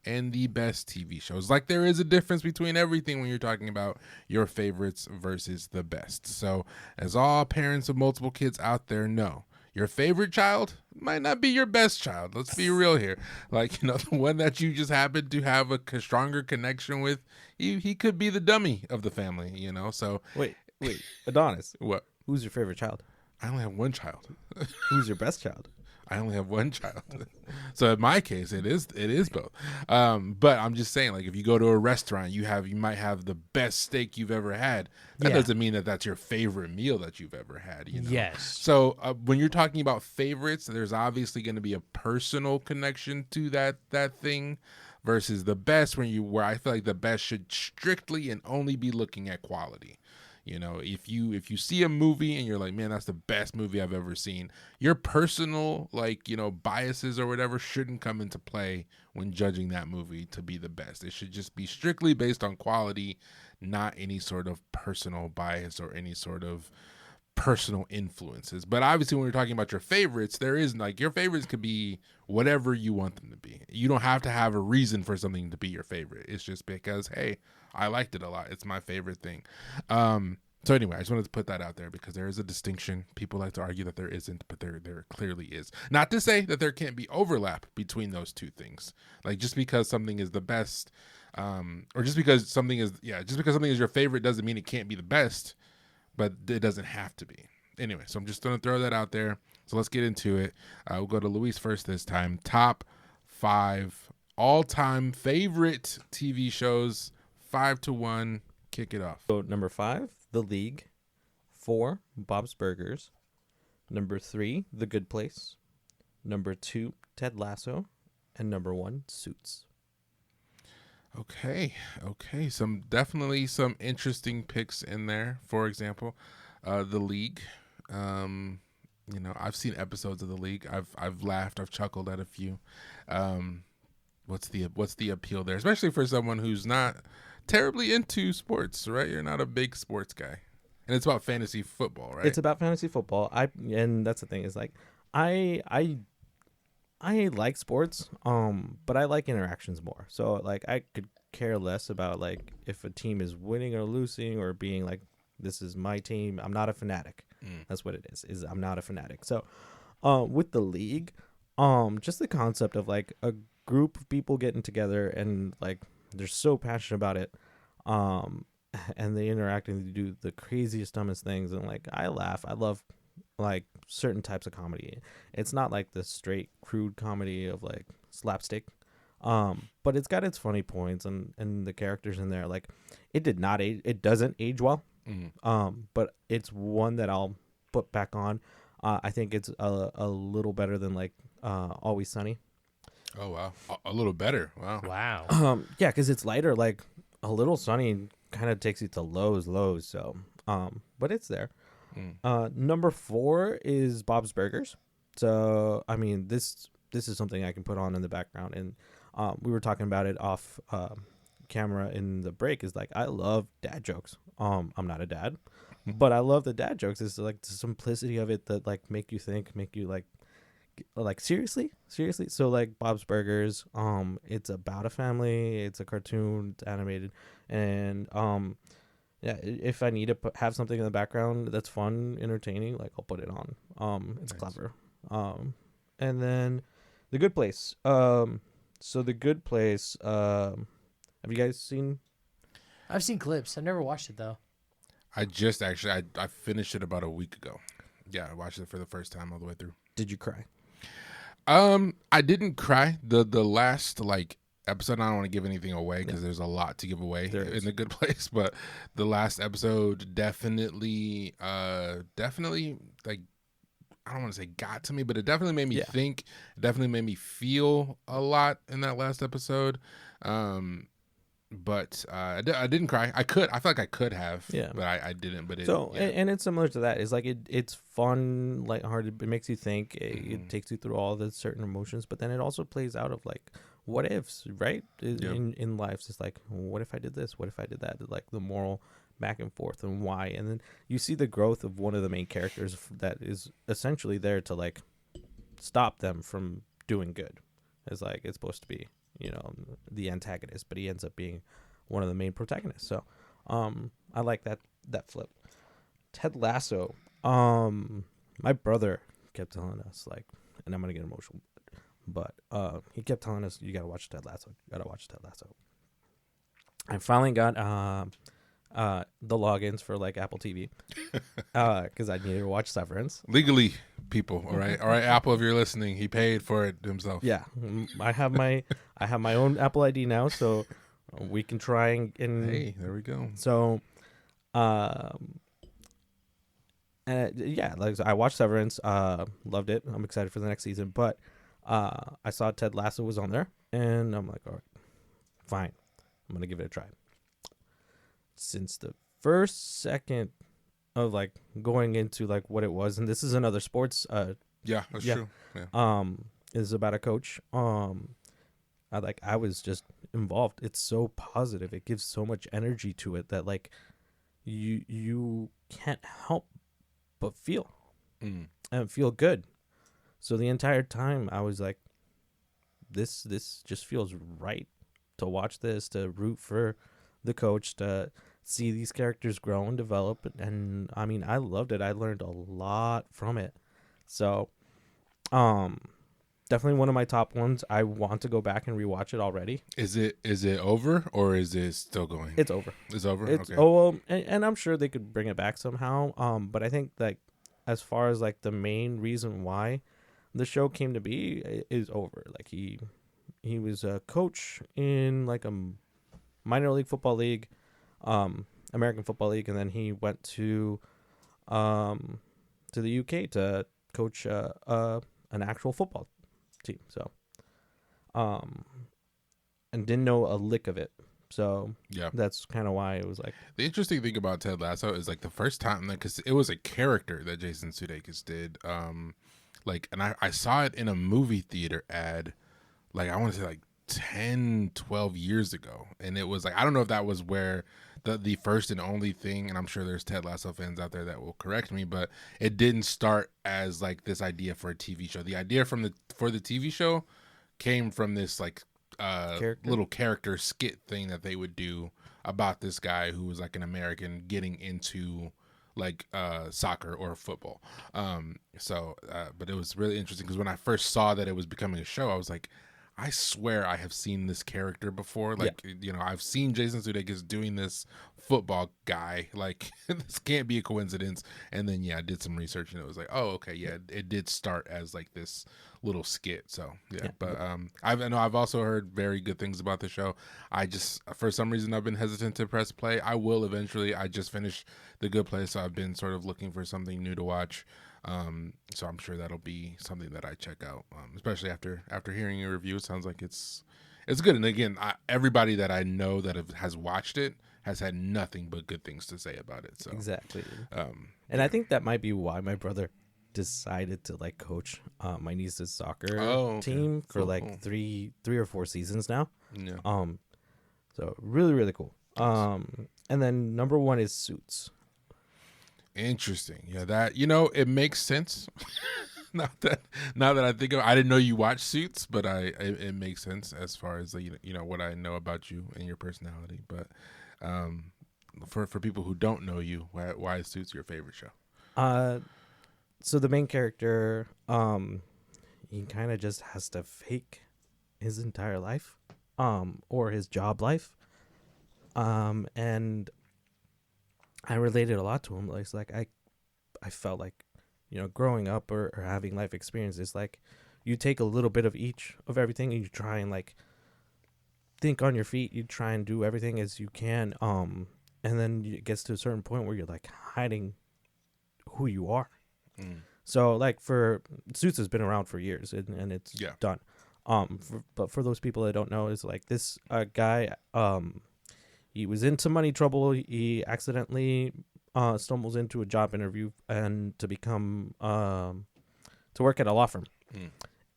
[SPEAKER 1] and the best TV shows. Like, there is a difference between everything when you're talking about your favorites versus the best. So, as all parents of multiple kids out there know, your favorite child might not be your best child. Let's be real here. Like, the one that you just happen to have a stronger connection with, he could be the dummy of the family, So
[SPEAKER 2] Wait, Adonis.
[SPEAKER 1] What?
[SPEAKER 2] Who's your favorite child?
[SPEAKER 1] I only have one child.
[SPEAKER 2] Who's your best child?
[SPEAKER 1] I only have one child. So in my case, it is both. But I'm just saying, like, if you go to a restaurant, you might have the best steak you've ever had. That
[SPEAKER 3] Yeah.
[SPEAKER 1] doesn't mean that that's your favorite meal that you've ever had. You know?
[SPEAKER 3] Yes.
[SPEAKER 1] So when you're talking about favorites, there's obviously going to be a personal connection to that thing, versus the best, where I feel like the best should strictly and only be looking at quality. You know, if you see a movie and you're like, man, that's the best movie I've ever seen, your personal, like, you know, biases or whatever shouldn't come into play when judging that movie to be the best. It should just be strictly based on quality, not any sort of personal bias or any sort of personal influences. But obviously when we're talking about your favorites, there is, like, your favorites could be whatever you want them to be. You don't have to have a reason for something to be your favorite. It's just because, hey, I liked it a lot. It's my favorite thing. So anyway, I just wanted to put that out there because there is a distinction. People like to argue that there isn't, but there clearly is. Not to say that there can't be overlap between those two things. Like, just because something is the best, or just because something is your favorite doesn't mean it can't be the best, but it doesn't have to be. Anyway, so I'm just going to throw that out there. So let's get into it. We'll go to Luis first this time. Top 5 all-time favorite TV shows, 5-1. Kick it off.
[SPEAKER 2] So number 5, The League. 4, Bob's Burgers. Number 3, The Good Place. Number 2, Ted Lasso. And number 1, Suits.
[SPEAKER 1] Okay. Definitely some interesting picks in there. For example, The League. You know, I've seen episodes of The League. I've laughed. I've chuckled at a few. What's the appeal there, especially for someone who's not terribly into sports, right? You're not a big sports guy, and it's about fantasy football, right?
[SPEAKER 2] It's about fantasy football. And that's the thing is, like, I like sports, but I like interactions more. So, like, I could care less about, like, if a team is winning or losing or being like, this is my team. I'm not a fanatic. That's what it is I'm not a fanatic. So, with The League, just the concept of, like, a group of people getting together and, like, they're so passionate about it, and they interact and they do the craziest, dumbest things, and, like, I laugh. I love, like, certain types of comedy. It's not like the straight crude comedy of, like, slapstick, but it's got its funny points, and the characters in there, like, it doesn't age well, but it's one that I'll put back on. I think it's a little better than, like, Always Sunny.
[SPEAKER 1] Oh wow, a little better.
[SPEAKER 3] Wow.
[SPEAKER 2] Yeah, because it's lighter. Like, A Little Sunny kind of takes you to lows. So, but it's there. Number 4 is Bob's Burgers. So, I mean, this is something I can put on in the background, and we were talking about it off camera in the break. Is like, I love dad jokes. I'm not a dad, but I love the dad jokes. It's like the simplicity of it that, like, make you think, make you like seriously. So, like, Bob's Burgers, it's about a family. It's a cartoon. It's animated, and yeah, if I need to have something in the background that's fun, entertaining, like, I'll put it on. It's nice. Clever. And then The Good Place. So The Good Place. Have you guys seen?
[SPEAKER 3] I've seen clips. I've never watched it though.
[SPEAKER 1] I finished it about a week ago. Yeah, I watched it for the first time all the way through.
[SPEAKER 2] Did you cry?
[SPEAKER 1] I didn't cry. The last, like, episode, I don't want to give anything away because there's a lot to give away in The Good Place, but the last episode definitely like, I don't want to say got to me, but it definitely made me think. It definitely made me feel a lot in that last episode. But I didn't cry. I feel like I could have, but I didn't. But
[SPEAKER 2] and it's similar to that. It's like it's fun, lighthearted. It makes you think. It takes you through all the certain emotions, but then it also plays out of, like, what ifs, right? In life, it's like, what if I did this? What if I did that? Like, the moral back and forth and why, and then you see the growth of one of the main characters that is essentially there to, like, stop them from doing good. It's like, it's supposed to be, you know, the antagonist, but he ends up being one of the main protagonists. So, I like that flip. Ted Lasso. My brother kept telling us, like, and I'm gonna get emotional, but he kept telling us, you gotta watch Ted Lasso. I finally got the logins for like Apple TV, because I needed to watch Severance.
[SPEAKER 1] Legally, people. All right, Apple, if you're listening, he paid for it himself.
[SPEAKER 2] Yeah, I have my own Apple ID now, so we can try and
[SPEAKER 1] Hey, there we go.
[SPEAKER 2] so, yeah, like I watched Severance, loved it. I'm excited for the next season, but I saw Ted Lasso was on there, and I'm like, all right, fine, I'm gonna give it a try. Since the first second of like going into like what it was, and this is another sports,
[SPEAKER 1] Yeah, that's
[SPEAKER 2] Yeah.
[SPEAKER 1] true. Yeah.
[SPEAKER 2] is about a coach. I was just involved. It's so positive. It gives so much energy to it that like you can't help but feel and feel good. So the entire time I was like, this just feels right to watch this, to root for the coach, to see these characters grow and develop. And I mean, I loved it. I learned a lot from it. So, definitely one of my top ones. I want to go back and rewatch it already.
[SPEAKER 1] Is it over or is it still going?
[SPEAKER 2] It's over.
[SPEAKER 1] It's over.
[SPEAKER 2] It's
[SPEAKER 1] Okay.
[SPEAKER 2] and I'm sure they could bring it back somehow. But I think like as far as like the main reason why the show came to be is over. Like he was a coach in like a minor league football league, American Football League, and then he went to the UK to coach an actual football team. So, and didn't know a lick of it. So
[SPEAKER 1] Yeah.
[SPEAKER 2] that's kind of why it was like,
[SPEAKER 1] The interesting thing about Ted Lasso is like the first time, because it was a character that Jason Sudeikis did. Like, and I saw it in a movie theater ad, like I want to say like 10, 12 years ago. And it was like, I don't know if that was where the first and only thing, and I'm sure there's Ted Lasso fans out there that will correct me, but it didn't start as like this idea for a TV show. The idea for the TV show came from this like little character skit thing that they would do about this guy who was like an American getting into like soccer or football. But it was really interesting because when I first saw that it was becoming a show, I was like, I swear I have seen this character before. Like, you know, I've seen Jason Sudeikis doing this football guy. Like, this can't be a coincidence. And then, I did some research and it was like, oh, okay, yeah, it did start as like this little skit. So, but I've also heard very good things about the show. I just, for some reason, I've been hesitant to press play. I will eventually. I just finished The Good Place, so I've been sort of looking for something new to watch. So I'm sure that'll be something that I check out, especially after hearing your review. It sounds like it's good. And again, everybody that I know that has watched it has had nothing but good things to say about it. So
[SPEAKER 2] exactly. And I think that might be why my brother decided to like coach my niece's soccer team for cool. 3 or 4 seasons now.
[SPEAKER 1] Yeah.
[SPEAKER 2] So really, really cool. And then number 1 is Suits.
[SPEAKER 1] Interesting. Yeah, that, it makes sense. now that I think of it, I didn't know you watched Suits, but it makes sense as far as what I know about you and your personality. But for people who don't know you, why is Suits your favorite show?
[SPEAKER 2] So the main character, he kind of just has to fake his entire life, or his job life, and I related a lot to him. Like I felt like, growing up or having life experiences, like you take a little bit of each of everything and you try and like think on your feet. You try and do everything as you can. And then it gets to a certain point where you're like hiding who you are. So like for Suits has been around for years and it's done. But for those people that don't know, it's like this guy, he was into money trouble. He accidentally stumbles into a job interview and to become to work at a law firm.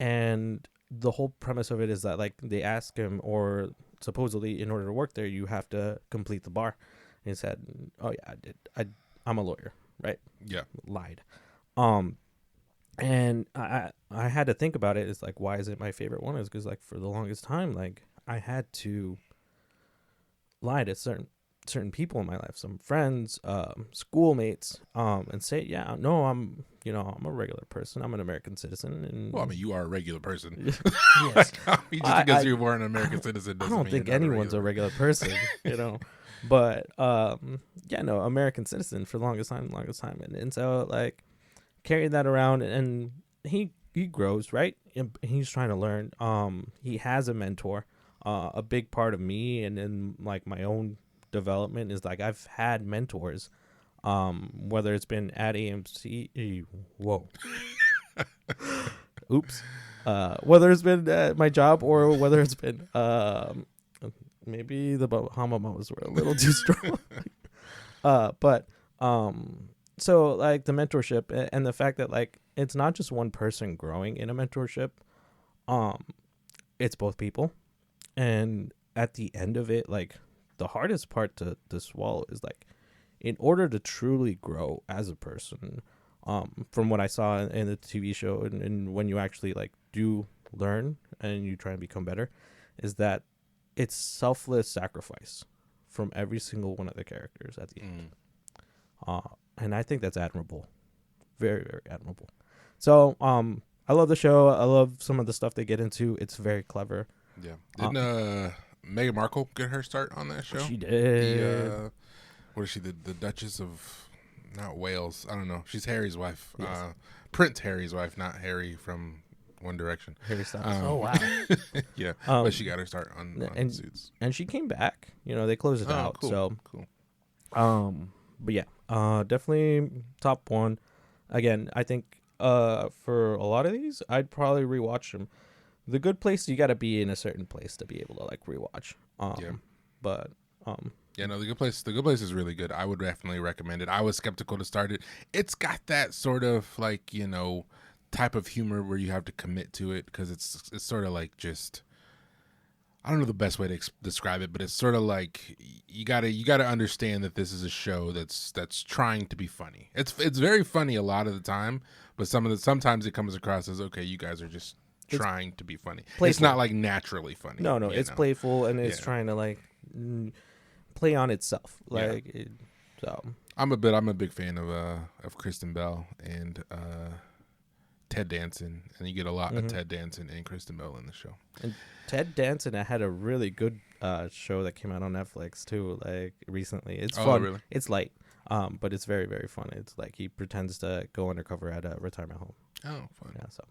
[SPEAKER 2] And the whole premise of it is that like they ask him, or supposedly in order to work there, you have to complete the bar. And he said, "Oh yeah, I did. I'm a lawyer, right?"
[SPEAKER 1] Yeah,
[SPEAKER 2] lied. And I had to think about it. It's like, why is it my favorite one? Is because like for the longest time, like I had to lie to certain people in my life, some friends, schoolmates, and say, yeah, no, I'm a regular person. I'm an American citizen. And
[SPEAKER 1] well, I mean, you are a regular person.
[SPEAKER 2] Yes.
[SPEAKER 1] Just because you weren't an American citizen doesn't
[SPEAKER 2] I don't
[SPEAKER 1] mean
[SPEAKER 2] think
[SPEAKER 1] you're not
[SPEAKER 2] anyone's a regular person, But yeah, no, American citizen for the longest time, and so like carrying that around, and he grows, right, and he's trying to learn. He has a mentor. A big part of me and in like my own development is like I've had mentors, whether it's been at AMC, whoa, oops, whether it's been at my job or whether it's been maybe the Bahama was were a little too strong. But so like the mentorship and the fact that like it's not just one person growing in a mentorship, it's both people. And at the end of it, like the hardest part to swallow is like in order to truly grow as a person, from what I saw in the TV show and when you actually like do learn and you try and become better, is that it's selfless sacrifice from every single one of the characters at the end. And I think that's admirable. Very, very admirable. So I love the show. I love some of the stuff they get into. It's very clever.
[SPEAKER 1] Yeah. Didn't Meghan Markle get her start on that show?
[SPEAKER 2] She did.
[SPEAKER 1] What is she? The Duchess of, not Wales. I don't know. She's Harry's wife.
[SPEAKER 2] Yes.
[SPEAKER 1] Prince Harry's wife, not Harry from One Direction.
[SPEAKER 2] Harry Styles.
[SPEAKER 3] Oh wow.
[SPEAKER 1] Yeah, but she got her start on Suits.
[SPEAKER 2] And she came back. You know, they closed it out.
[SPEAKER 1] Cool.
[SPEAKER 2] So
[SPEAKER 1] Cool.
[SPEAKER 2] but yeah, definitely top one. Again, I think for a lot of these, I'd probably rewatch them. The Good Place, you got to be in a certain place to be able to like rewatch.
[SPEAKER 1] Yeah.
[SPEAKER 2] But
[SPEAKER 1] Yeah, no, The Good Place. The Good Place is really good. I would definitely recommend it. I was skeptical to start it. It's got that sort of like, you know, type of humor where you have to commit to it because it's sort of like just, I don't know the best way to describe it, but it's sort of like you gotta understand that this is a show that's trying to be funny. It's very funny a lot of the time, but sometimes it comes across as, okay, you guys are just trying to be funny.
[SPEAKER 2] Playful.
[SPEAKER 1] It's not like naturally funny.
[SPEAKER 2] no, it's playful and it's
[SPEAKER 1] Yeah.
[SPEAKER 2] trying to like play on itself. Like so.
[SPEAKER 1] I'm a big fan of Kristen Bell and Ted Danson, and you get a lot of Ted Danson and Kristen Bell in the show.
[SPEAKER 2] And Ted Danson had a really good show that came out on Netflix too, like recently. It's fun.
[SPEAKER 1] Really?
[SPEAKER 2] It's light, but it's very, very fun. It's like he pretends to go undercover at a retirement home.
[SPEAKER 1] Oh, fun.
[SPEAKER 2] Yeah, so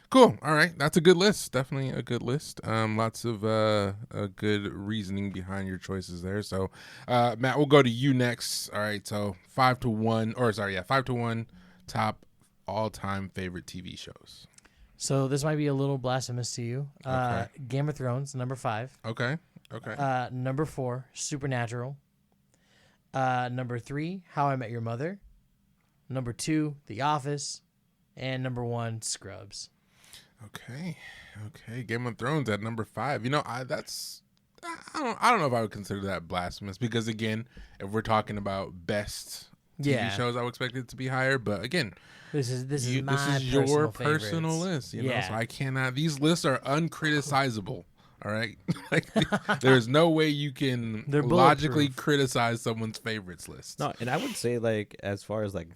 [SPEAKER 1] Cool. All right, that's a good list. Definitely a good list. Lots of a good reasoning behind your choices there. So, Matt, we'll go to you next. All right. So 5-1 top all-time favorite TV shows.
[SPEAKER 3] So this might be a little blasphemous to you.
[SPEAKER 1] Okay.
[SPEAKER 3] Game of Thrones, number 5.
[SPEAKER 1] Okay.
[SPEAKER 3] Number 4, Supernatural. Number 3, How I Met Your Mother. Number 2, The Office. And number 1, Scrubs.
[SPEAKER 1] Okay. Game of Thrones at number 5. You know, I don't know if I would consider that blasphemous because again, if we're talking about best TV shows, I would expect it to be higher. But again,
[SPEAKER 3] this is
[SPEAKER 1] your
[SPEAKER 3] personal
[SPEAKER 1] personal list. You know, so I cannot. These lists are uncriticizable. All right, like there's no way you can logically criticize someone's favorites list.
[SPEAKER 2] no, and I would say like as far as like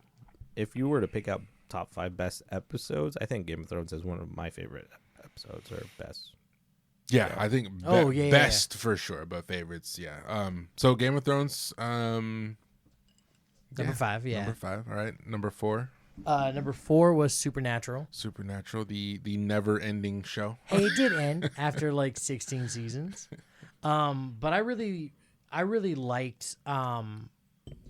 [SPEAKER 2] if you were to pick out top 5 best episodes, I think Game of Thrones is one of my favorite episodes or best.
[SPEAKER 1] Yeah, I think best for sure, but favorites, yeah. So Game of Thrones,
[SPEAKER 3] number 5, yeah.
[SPEAKER 1] Number 5, all right. Number 4.
[SPEAKER 3] Number 4 was Supernatural.
[SPEAKER 1] Supernatural, the never-ending show.
[SPEAKER 3] Hey, it did end after like 16 seasons. But I really liked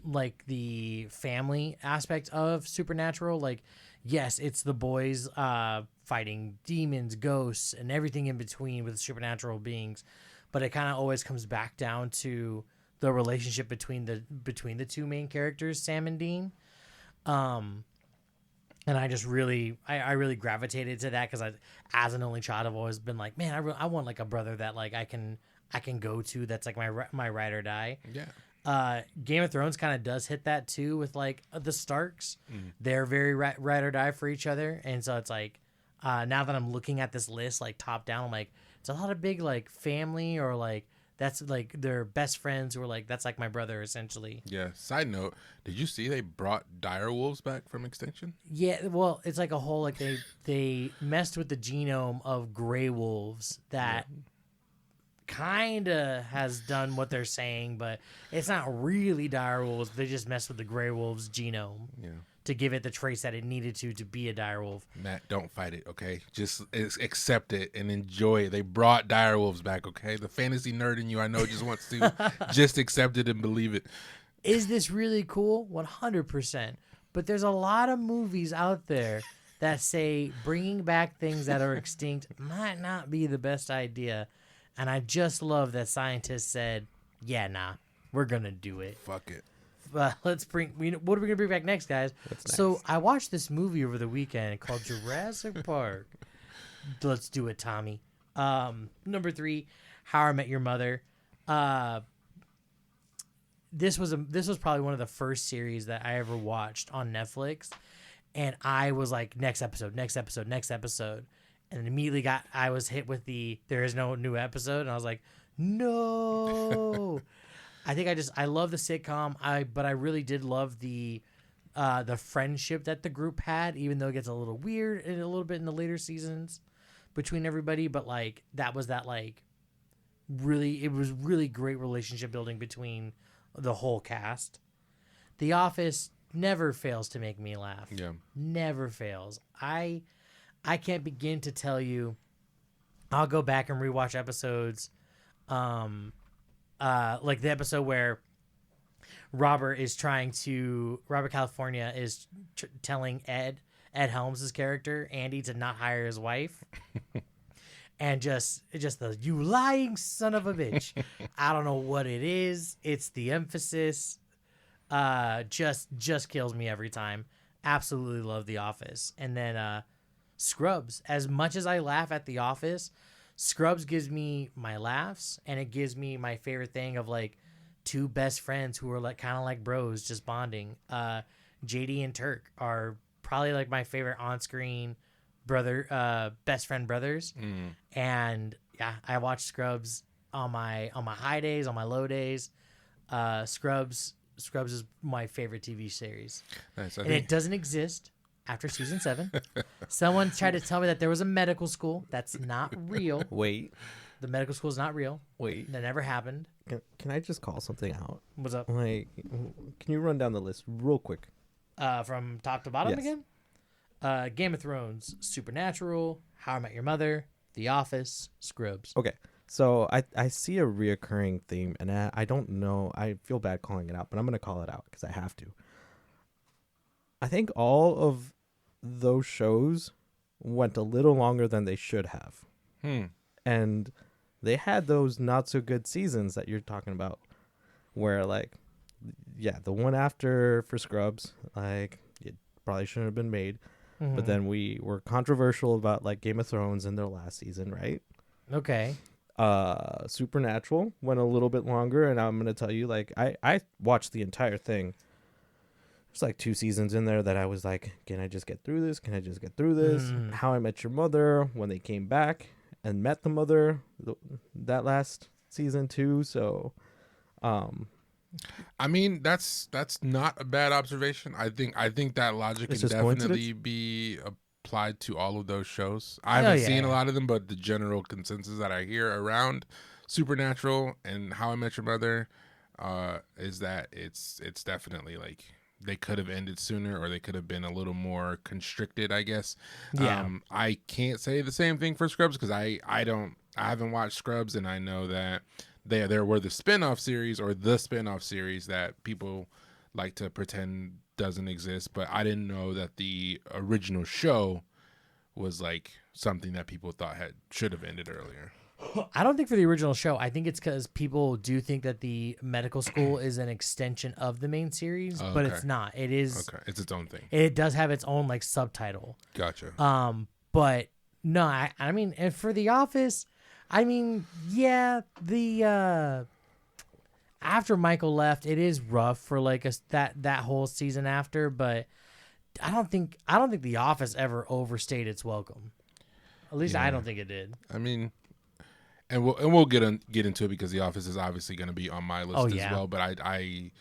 [SPEAKER 3] like the family aspect of Supernatural. Like, yes, it's the boys fighting demons, ghosts, and everything in between with supernatural beings, but it kind of always comes back down to the relationship between the two main characters, Sam and Dean. And I just really, I really gravitated to that because as an only child, I've always been like, man, I want like a brother that like I can go to that's like my ride or die.
[SPEAKER 1] Yeah.
[SPEAKER 3] Game of Thrones kind of does hit that too with like the Starks. They're very ride or die for each other, and so it's like now that I'm looking at this list like top down, I'm like it's a lot of big like family or like that's like their best friends who are like that's like my brother essentially.
[SPEAKER 1] Yeah. Side note: did you see they brought dire wolves back from extinction?
[SPEAKER 3] Yeah. Well, it's like a whole like they messed with the genome of gray wolves that kind of has done what they're saying, but it's not really dire wolves. They just messed with the gray wolf's genome to give it the traits that it needed to be a dire wolf.
[SPEAKER 1] Matt, don't fight it, okay? Just accept it and enjoy it. They brought dire wolves back, okay? The fantasy nerd in you, I know, just wants to just accept it and believe it.
[SPEAKER 3] Is this really cool? 100%. But there's a lot of movies out there that say bringing back things that are extinct might not be the best idea. And I just love that scientists said, yeah, nah, we're going to do it.
[SPEAKER 1] Fuck it.
[SPEAKER 3] Let's bring. What are we going to bring back next, guys?
[SPEAKER 2] What's
[SPEAKER 3] So
[SPEAKER 2] next?
[SPEAKER 3] I watched this movie over the weekend called Jurassic Park. Let's do it, Tommy. Number 3, How I Met Your Mother. This was probably one of the first series that I ever watched on Netflix, and I was like, next episode, and immediately I was hit with there is no new episode, and I was like, no. I think I love the sitcom, but I really did love the friendship that the group had, even though it gets a little weird and a little bit in the later seasons between everybody, but like it was really great relationship building between the whole cast. The Office never fails to make me laugh.
[SPEAKER 1] Yeah.
[SPEAKER 3] Never fails. I can't begin to tell you. I'll go back and rewatch episodes, like the episode where Robert California is telling Ed Helms' character Andy to not hire his wife. And just the you lying son of a bitch. I don't know what it is. It's the emphasis. Just kills me every time. Absolutely love The Office. And then Scrubs. As much as I laugh at The Office, Scrubs gives me my laughs, and it gives me my favorite thing of like two best friends who are like kind of like bros just bonding. JD and Turk are probably like my favorite on-screen best friend brothers. And yeah, I watch Scrubs on my high days, on my low days. Scrubs is my favorite TV series.
[SPEAKER 1] Nice.
[SPEAKER 3] And it doesn't exist after season 7. Someone tried to tell me that there was a medical school. That's not real.
[SPEAKER 2] Wait.
[SPEAKER 3] The medical school is not real.
[SPEAKER 2] Wait.
[SPEAKER 3] That never happened.
[SPEAKER 2] Can I just call something out?
[SPEAKER 3] What's up?
[SPEAKER 2] Like, can you run down the list real quick?
[SPEAKER 3] From top to bottom
[SPEAKER 2] Yes.
[SPEAKER 3] again? Game of Thrones, Supernatural, How I Met Your Mother, The Office, Scrubs.
[SPEAKER 2] Okay. So I see a reoccurring theme, and I don't know. I feel bad calling it out, but I'm going to call it out because I have to. I think all of those shows went a little longer than they should have. And they had those not so good seasons that you're talking about where like, yeah, the one after for Scrubs, like it probably shouldn't have been made. But then we were controversial about like Game of Thrones in their last season, right?
[SPEAKER 3] Okay.
[SPEAKER 2] Supernatural went a little bit longer, and I'm gonna tell you, like, I watched the entire thing. There's like 2 seasons in there that I was like, can I just get through this? Can I just get through this? How I Met Your Mother, when they came back and met the mother, that last season too. So,
[SPEAKER 1] I mean, that's not a bad observation. I think that logic can
[SPEAKER 2] It's just
[SPEAKER 1] definitely be applied to all of those shows. I haven't seen a lot of them, but the general consensus that I hear around Supernatural and How I Met Your Mother is that it's definitely like they could have ended sooner, or they could have been a little more constricted, I guess.
[SPEAKER 3] Yeah.
[SPEAKER 1] I can't say the same thing for Scrubs because I haven't watched Scrubs, and I know that there were the spin-off series or the spin-off series that people like to pretend doesn't exist, but I didn't know that the original show was like something that people thought should have ended earlier.
[SPEAKER 3] I don't think for the original show. I think it's because people do think that the medical school is an extension of the main series, but it's not. It is.
[SPEAKER 1] Okay, it's its own thing.
[SPEAKER 3] It does have its own like subtitle.
[SPEAKER 1] Gotcha.
[SPEAKER 3] But no, I mean, and for The Office, I mean, yeah, the after Michael left, it is rough for like that whole season after, but I don't think The Office ever overstayed its welcome. At least I don't think it did.
[SPEAKER 1] I mean, and we'll get into it because The Office is obviously going to be on my list as well. But I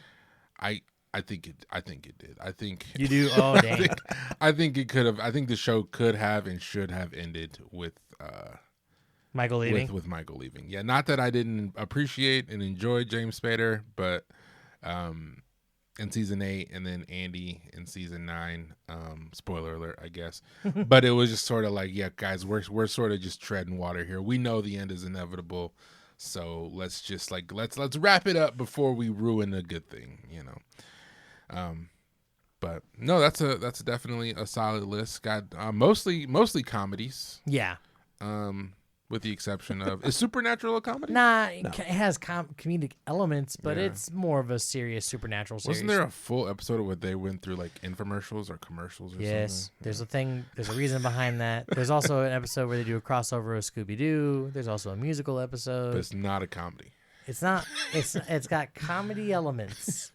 [SPEAKER 1] think it did. I think
[SPEAKER 3] you do. Oh dang!
[SPEAKER 1] I think it could have. I think the show could have and should have ended with
[SPEAKER 3] Michael leaving.
[SPEAKER 1] with Michael leaving. Yeah, not that I didn't appreciate and enjoy James Spader, but in season 8 and then Andy in season 9. Spoiler alert, I guess. But it was just sort of like, yeah, guys, we're sort of just treading water here. We know the end is inevitable, so let's just like let's wrap it up before we ruin a good thing, you know. But no, that's definitely a solid list. Got mostly comedies.
[SPEAKER 3] Yeah.
[SPEAKER 1] With the exception of, is Supernatural a comedy?
[SPEAKER 3] Nah,
[SPEAKER 2] No.
[SPEAKER 3] it has comedic elements, but
[SPEAKER 1] Yeah.
[SPEAKER 3] it's more of a serious supernatural series.
[SPEAKER 1] Wasn't there a full episode where they went through like infomercials or commercials or
[SPEAKER 3] Yes,
[SPEAKER 1] something?
[SPEAKER 3] there's a thing. There's a reason behind that. There's also an episode where they do a crossover of Scooby Doo. There's also a musical
[SPEAKER 1] But
[SPEAKER 3] episode.
[SPEAKER 1] it's not a comedy.
[SPEAKER 3] It's not. It's got comedy elements,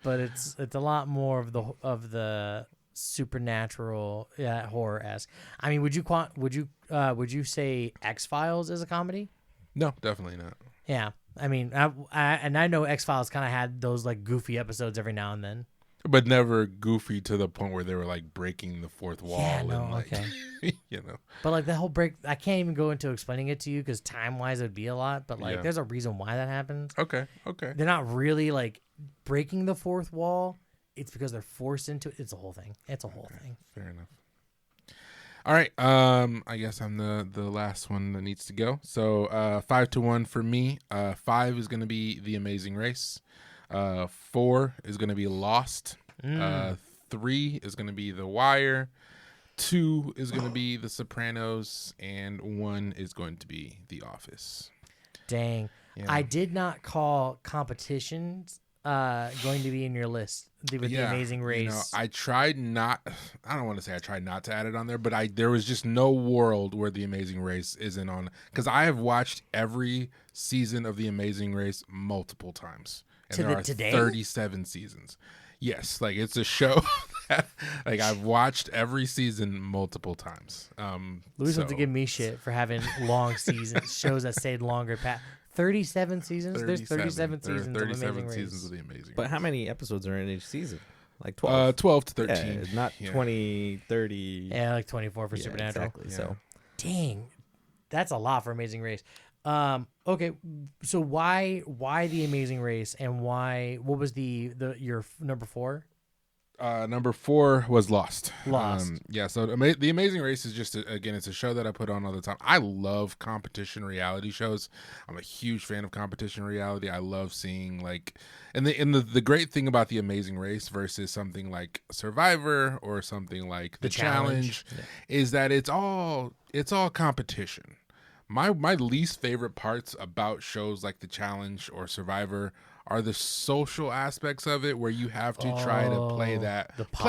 [SPEAKER 3] but it's a lot more of the supernatural, horror-esque. I mean, would you say X-Files is a comedy?
[SPEAKER 1] No, definitely not.
[SPEAKER 3] Yeah. I mean, I know X-Files kind of had those like goofy episodes every now and then.
[SPEAKER 1] But never goofy to the point where they were like breaking the fourth wall.
[SPEAKER 3] Yeah, no,
[SPEAKER 1] and like,
[SPEAKER 3] okay.
[SPEAKER 1] you know.
[SPEAKER 3] But like the whole break, I can't even go into explaining it to you because time-wise it'd be a lot. But like,
[SPEAKER 1] Yeah.
[SPEAKER 3] there's a reason why that happens.
[SPEAKER 1] Okay.
[SPEAKER 3] They're not really like breaking the fourth wall. It's because they're forced into it. It's a whole thing. It's a whole thing.
[SPEAKER 1] Fair enough. All right. I guess I'm the last one that needs to go. So 5-1 for me. 5 is going to be The Amazing Race. 4 is going to be Lost. 3 is going to be The Wire. 2 is going to be The Sopranos, and 1 is going to be The Office.
[SPEAKER 3] Dang.
[SPEAKER 1] Yeah.
[SPEAKER 3] I did not call competitions going to be in your list with The Amazing Race.
[SPEAKER 1] You know, I tried not. I don't want to say I tried not to add it on there, but there was just no world where The Amazing Race isn't on. Because I have watched every season of The Amazing Race multiple times, and there are
[SPEAKER 3] today?
[SPEAKER 1] 37 seasons. Yes, like it's a show that like I've watched every season multiple times.
[SPEAKER 3] Louis wants to give me shit for having long seasons, shows that stayed longer. 37 seasons? There's 37 seasons of Amazing
[SPEAKER 1] seasons of
[SPEAKER 3] Race.
[SPEAKER 1] The Amazing
[SPEAKER 2] But
[SPEAKER 1] Race.
[SPEAKER 2] how many episodes are in each season? Like 12.
[SPEAKER 1] 12 to 13.
[SPEAKER 2] Yeah, not
[SPEAKER 1] Yeah.
[SPEAKER 2] 20, 30.
[SPEAKER 3] Yeah, like 24 for
[SPEAKER 2] Yeah,
[SPEAKER 3] Supernatural.
[SPEAKER 2] Exactly.
[SPEAKER 1] Yeah.
[SPEAKER 2] So
[SPEAKER 3] Dang, that's a lot for Amazing Race. Okay, so why The Amazing Race and why? What was your number 4?
[SPEAKER 1] Number 4 was Lost.
[SPEAKER 3] Lost.
[SPEAKER 1] Yeah, so The Amazing Race is just, again, it's a show that I put on all the time. I love competition reality shows. I'm a huge fan of competition reality. I love seeing, like, and the great thing about The Amazing Race versus something like Survivor or something like The Challenge is that it's all competition. My least favorite parts about shows like The Challenge or Survivor are the social aspects of it, where you have to try to play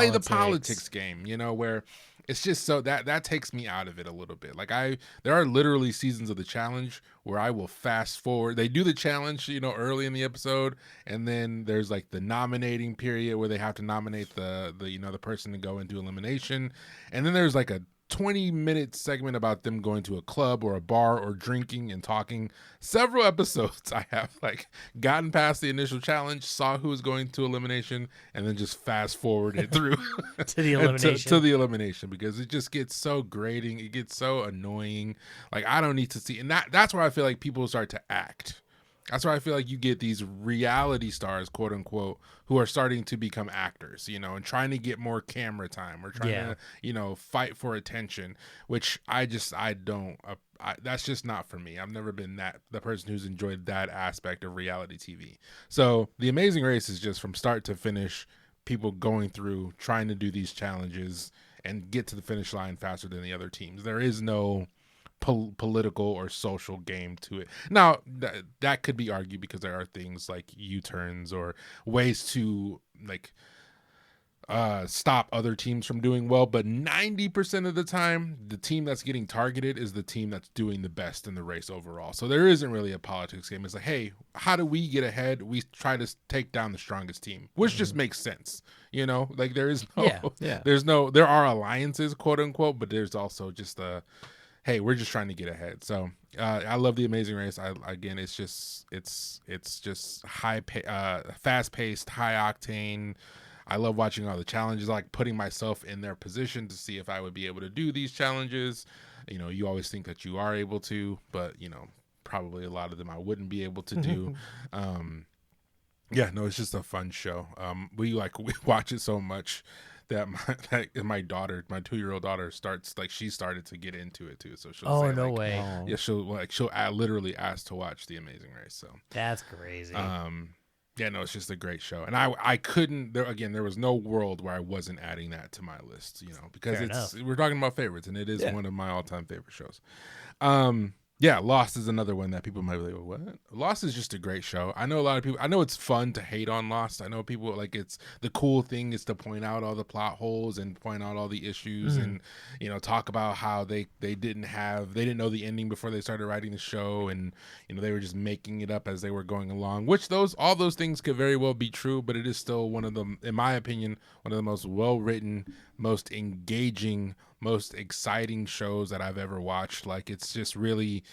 [SPEAKER 1] the politics game, you know, where it's just so that takes me out of it a little bit. Like there are literally seasons of The Challenge where I will fast forward. They do the challenge, you know, early in the episode, and then there's like the nominating period where they have to nominate the person to go into elimination, and then there's like a 20-minute segment about them going to a club or a bar or drinking and talking. Several episodes I have like gotten past the initial challenge, saw who was going to elimination, and then just fast forwarded through
[SPEAKER 3] To the elimination.
[SPEAKER 1] to the elimination, because it just gets so grating, it gets so annoying. Like I don't need to see, and that's where I feel like people start to act. That's why I feel like you get these reality stars, quote unquote, who are starting to become actors, you know, and trying to get more camera time or trying to, you know, fight for attention, which I don't, that's just not for me. I've never been the person who's enjoyed that aspect of reality TV. So The Amazing Race is just from start to finish, people going through, trying to do these challenges and get to the finish line faster than the other teams. There is no political or social game to it. Now that could be argued because there are things like U-turns or ways to like stop other teams from doing well, but 90% of the time the team that's getting targeted is the team that's doing the best in the race overall. So there isn't really a politics game. It's like, hey, how do we get ahead? We try to take down the strongest team, which just makes sense, you know. Like there is no there are alliances, quote unquote, but there's also just hey, we're just trying to get ahead. So I love The Amazing Race. It's just fast paced, high octane. I love watching all the challenges, like putting myself in their position to see if I would be able to do these challenges. You know, you always think that you are able to, but you know, probably a lot of them I wouldn't be able to do. Yeah, no, it's just a fun show. We watch it so much that my daughter, my 2-year-old daughter, she started to get into it too. So she'll
[SPEAKER 3] Oh,
[SPEAKER 1] say
[SPEAKER 3] no
[SPEAKER 1] like,
[SPEAKER 3] way.
[SPEAKER 2] Oh.
[SPEAKER 1] yeah, she'll literally ask to watch The Amazing Race. So
[SPEAKER 3] That's crazy.
[SPEAKER 1] yeah, no, it's just a great show, and I couldn't there was no world where I wasn't adding that to my list, you know, because
[SPEAKER 3] Fair
[SPEAKER 1] we're talking about favorites, and it is
[SPEAKER 2] Yeah.
[SPEAKER 1] one of my all-time favorite shows. Yeah, Lost is another one that people might be like, what? Lost is just a great show. I know a lot of people, I know it's fun to hate on Lost. I know people like it's the cool thing is to point out all the plot holes and point out all the issues and, you know, talk about how they didn't know the ending before they started writing the show, and, you know, they were just making it up as they were going along, which all those things could very well be true, but it is still one of them, in my opinion, one of the most well-written, most engaging, most exciting shows that I've ever watched. Like it's just really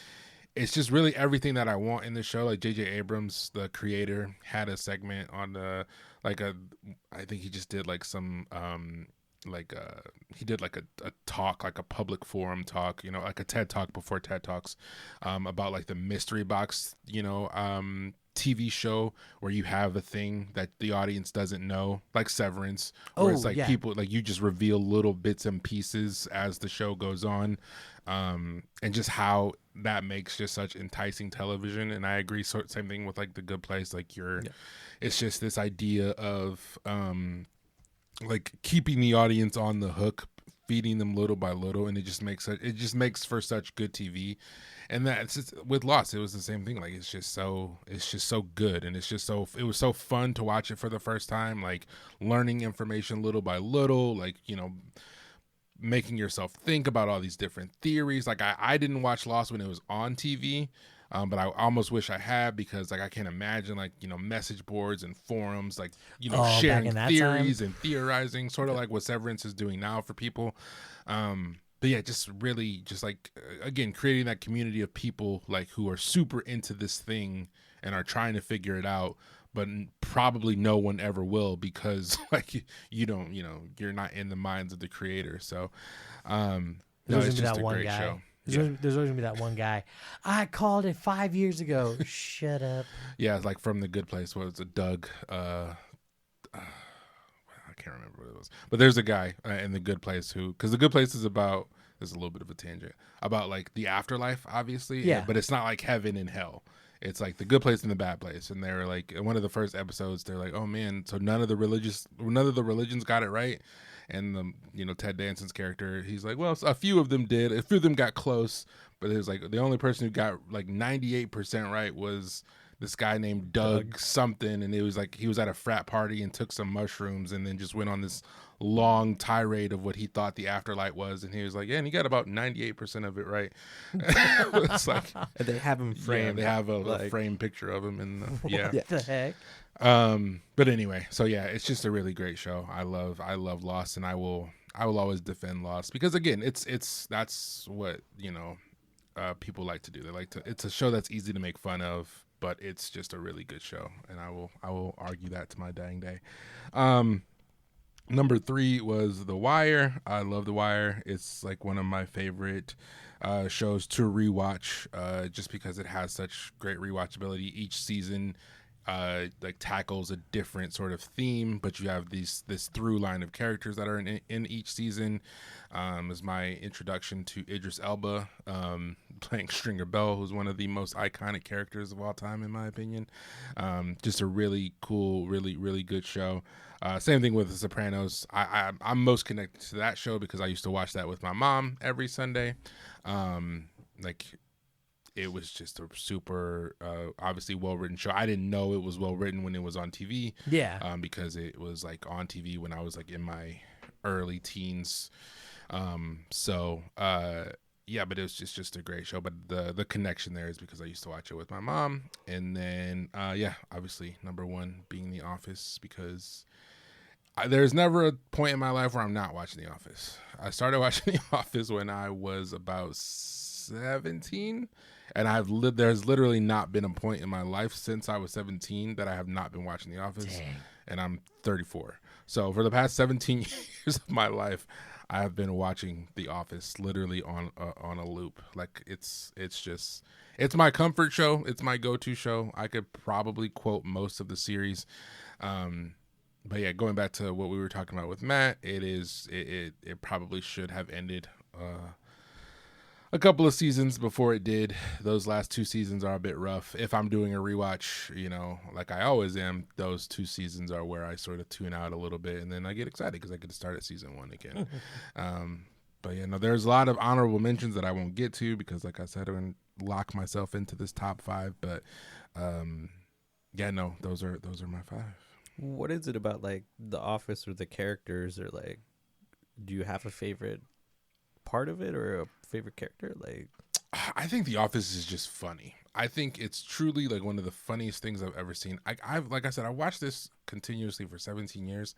[SPEAKER 1] everything that I want in the show. Like J.J. Abrams, the creator, had a segment on I think he just did like some he did like a talk, like a public forum talk, you know, like a TED talk before TED Talks, about like the mystery box, you know, TV show where you have a thing that the audience doesn't know, like Severance, where it's like people, like you just reveal little bits and pieces as the show goes on, and just how that makes just such enticing television. And I agree, same thing with like The Good Place, like it's just this idea of like keeping the audience on the hook, feeding them little by little, and it just makes for such good TV. And that's just, with Lost, it was the same thing. Like it's just so good, and it was so fun to watch it for the first time, like learning information little by little, like, you know, making yourself think about all these different theories. Like I didn't watch Lost when it was on TV, but I almost wish I had, because like I can't imagine, like, you know, message boards and forums, like, you know, sharing theories and theorizing, sort of like what Severance is doing now for people. But yeah, just really just like, again, creating that community of people like who are super into this thing and are trying to figure it out, but probably no one ever will, because like you don't, you know, you're not in the minds of the creator. So no, it's just a great show.
[SPEAKER 3] There's always gonna be that one guy. I called it 5 years ago. Shut up.
[SPEAKER 1] Yeah, like from The Good Place, what was it, Doug? I can't remember what it was, but there's a guy in The Good Place because The Good Place is about, there's a little bit of a tangent about like the afterlife, obviously.
[SPEAKER 3] Yeah.
[SPEAKER 1] But it's not like heaven and hell. It's like the good place and the bad place. And they're like, in one of the first episodes, they're like, oh man, so none of the religions got it right. And the, you know, Ted Danson's character, he's like, well, a few of them did. A few of them got close, but it was like the only person who got like 98% right was this guy named Doug something. And it was like he was at a frat party and took some mushrooms and then just went on this long tirade of what he thought the afterlife was. And he was like, yeah, and he got about 98% of it right. It's like,
[SPEAKER 2] And they have him framed.
[SPEAKER 1] Yeah, they have a framed picture of him in the, yeah.
[SPEAKER 3] What the heck?
[SPEAKER 1] But anyway, so yeah, it's just a really great show. I love Lost, and I will always defend Lost, because again, that's what, you know, people like to do. They like to, it's a show that's easy to make fun of, but it's just a really good show, and I will argue that to my dying day. Number 3 was The Wire. I love The Wire. It's like one of my favorite shows to rewatch, just because it has such great rewatchability. Each season like tackles a different sort of theme, but you have this through line of characters that are in each season. Is my introduction to Idris Elba, playing Stringer Bell, who's one of the most iconic characters of all time, in my opinion. Just a really cool, really, really good show. Same thing with The Sopranos. I'm most connected to that show because I used to watch that with my mom every Sunday. Like, it was just a super, obviously well-written show. I didn't know it was well-written when it was on TV.
[SPEAKER 3] Yeah.
[SPEAKER 1] Because it was like on TV when I was like in my early teens. Yeah, but it was just a great show. But the connection there is because I used to watch it with my mom. And then, yeah, obviously number 1 being The Office, because there's never a point in my life where I'm not watching The Office. I started watching The Office when I was about 17, and there's literally not been a point in my life since I was 17 that I have not been watching The Office.
[SPEAKER 3] Dang.
[SPEAKER 1] And I'm 34. So for the past 17 years of my life, I have been watching The Office literally on a loop. Like it's just it's my comfort show. It's my go-to show. I could probably quote most of the series. But yeah, going back to what we were talking about with Matt, it probably should have ended a couple of seasons before it did. Those last 2 seasons are a bit rough. If I'm doing a rewatch, like I always am, those 2 seasons are where I sort of tune out a little bit, and then I get excited because I get to start at season 1 again. But yeah, no, there's a lot of honorable mentions that I won't get to because, like I said, I'm going to lock myself into this top 5. But yeah, no, those are my 5.
[SPEAKER 2] What is it about like The Office or the characters, or like, do you have a favorite part of it or a favorite character? Like,
[SPEAKER 1] I think The Office is just funny. I think it's truly like one of the funniest things I've ever seen. I've like I said, I watched this continuously for 17 years.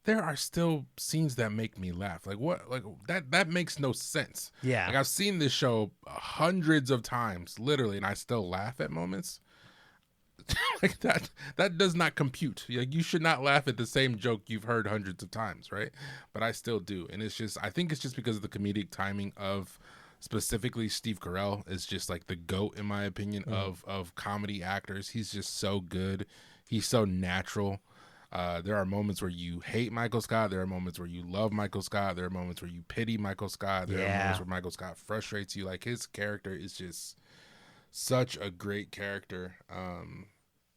[SPEAKER 1] There are still scenes that make me laugh. Like what? Like that makes no sense.
[SPEAKER 3] Yeah.
[SPEAKER 1] Like I've seen this show hundreds of times, literally, and I still laugh at moments. Like that does not compute. Like you should not laugh at the same joke you've heard hundreds of times, right? But I still do, and I think it's just because of the comedic timing of specifically Steve Carell is just like the GOAT in my opinion of comedy actors. He's just so good. He's so natural. There are moments where you hate Michael Scott. There are moments where you love Michael Scott. There are moments where you pity Michael Scott. There are moments where Michael Scott frustrates you. Like his character is just such a great character.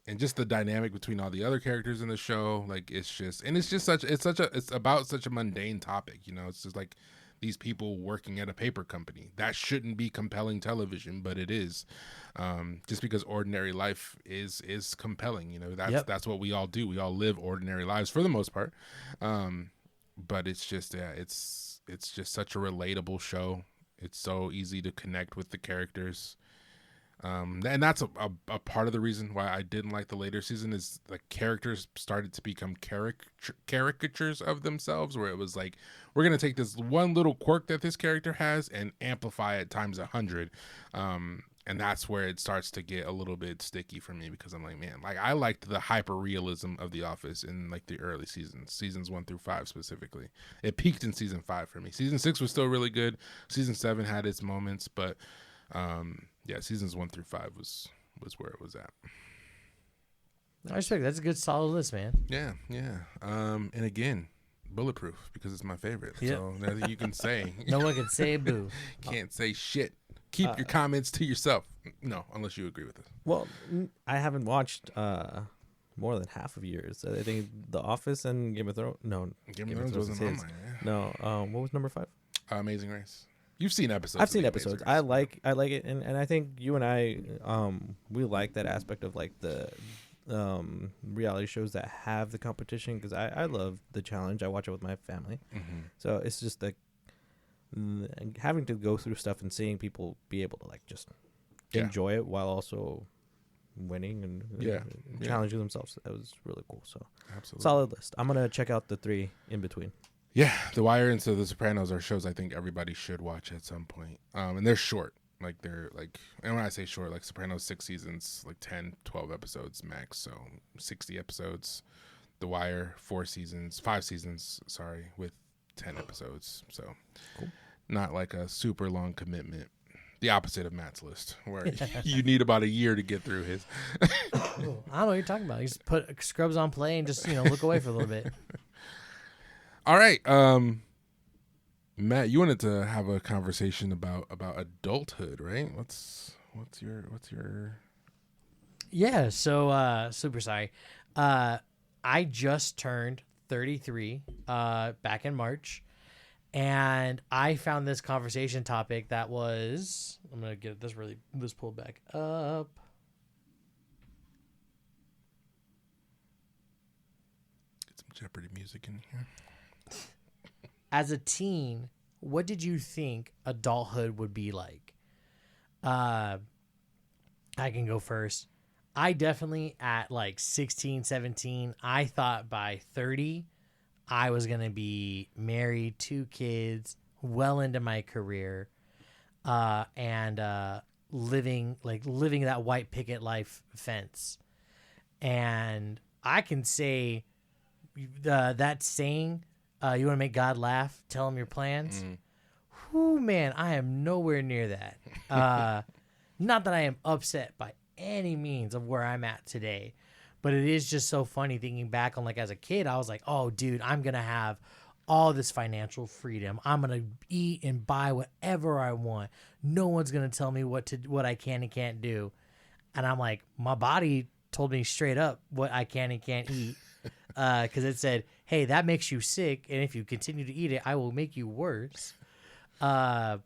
[SPEAKER 1] And just the dynamic between all the other characters in the show, like it's about such a mundane topic, it's just like these people working at a paper company. That shouldn't be compelling television, but it is. Just because ordinary life is compelling, that's what we all do. We all live ordinary lives for the most part. But it's just it's just such a relatable show. It's so easy to connect with the characters. And that's a part of the reason why I didn't like the later season is the characters started to become caricatures of themselves, where it was like, we're going to take this one little quirk that this character has and amplify it times 100. And that's where it starts to get a little bit sticky for me because I'm like, man, like I liked the hyper realism of The Office in like the early seasons 1 through 5 specifically. It peaked in season 5 for me. Season 6 was still really good. Season 7 had its moments, but yeah, seasons 1 through 5 was where it was at.
[SPEAKER 3] I respect. That's a good solid list, man.
[SPEAKER 1] Yeah. And again, bulletproof because it's my favorite.
[SPEAKER 3] Yep.
[SPEAKER 1] So nothing you can say.
[SPEAKER 3] No one can say boo.
[SPEAKER 1] Can't say shit. Keep your comments to yourself. No, unless you agree with it.
[SPEAKER 2] well, I haven't watched more than half of yours. I think The Office and Game of Thrones. No,
[SPEAKER 1] Game of Thrones wasn't on mine.
[SPEAKER 2] No, what was number 5?
[SPEAKER 1] Amazing Race. You've seen episodes.
[SPEAKER 2] I've seen episodes. I like it, and I think you and I we like that aspect of like the reality shows that have the competition because I love the challenge. I watch it with my family, so it's just like having to go through stuff and seeing people be able to like just enjoy it while also winning and challenging themselves. That was really cool. So
[SPEAKER 1] absolutely
[SPEAKER 2] solid list. I'm gonna check out the 3 in between.
[SPEAKER 1] Yeah, The Wire and The Sopranos are shows I think everybody should watch at some point. And they're short. Like they're like, and when I say short, like Sopranos 6 seasons, like 10, 12 episodes max, so 60 episodes. The Wire 5 seasons, sorry, with 10 episodes. So
[SPEAKER 2] Cool.
[SPEAKER 1] Not like a super long commitment. The opposite of Matt's list, where you need about a year to get through his.
[SPEAKER 3] I don't know what you're talking about. You just put Scrubs on play and just look away for a little bit.
[SPEAKER 1] All right, Matt, you wanted to have a conversation about adulthood, right? What's your?
[SPEAKER 3] Yeah. So super sorry. I just turned 33 back in March, and I found this conversation topic that was, I'm gonna get this pulled back up.
[SPEAKER 1] Get some Jeopardy music in here.
[SPEAKER 3] As a teen, what did you think adulthood would be like? I can go first. I definitely, at like 16, 17, I thought by 30, I was going to be married, 2 kids, well into my career, and living that white picket life fence. And I can say that saying, you want to make God laugh, tell him your plans.
[SPEAKER 1] Mm.
[SPEAKER 3] Whew, man, I am nowhere near that. Not that I am upset by any means of where I'm at today, but it is just so funny thinking back on, like, as a kid, I was like, oh, dude, I'm going to have all this financial freedom. I'm going to eat and buy whatever I want. No one's going to tell me what I can and can't do. And I'm like, my body told me straight up what I can and can't eat. Because it said, hey, that makes you sick, and if you continue to eat it, I will make you worse. Buy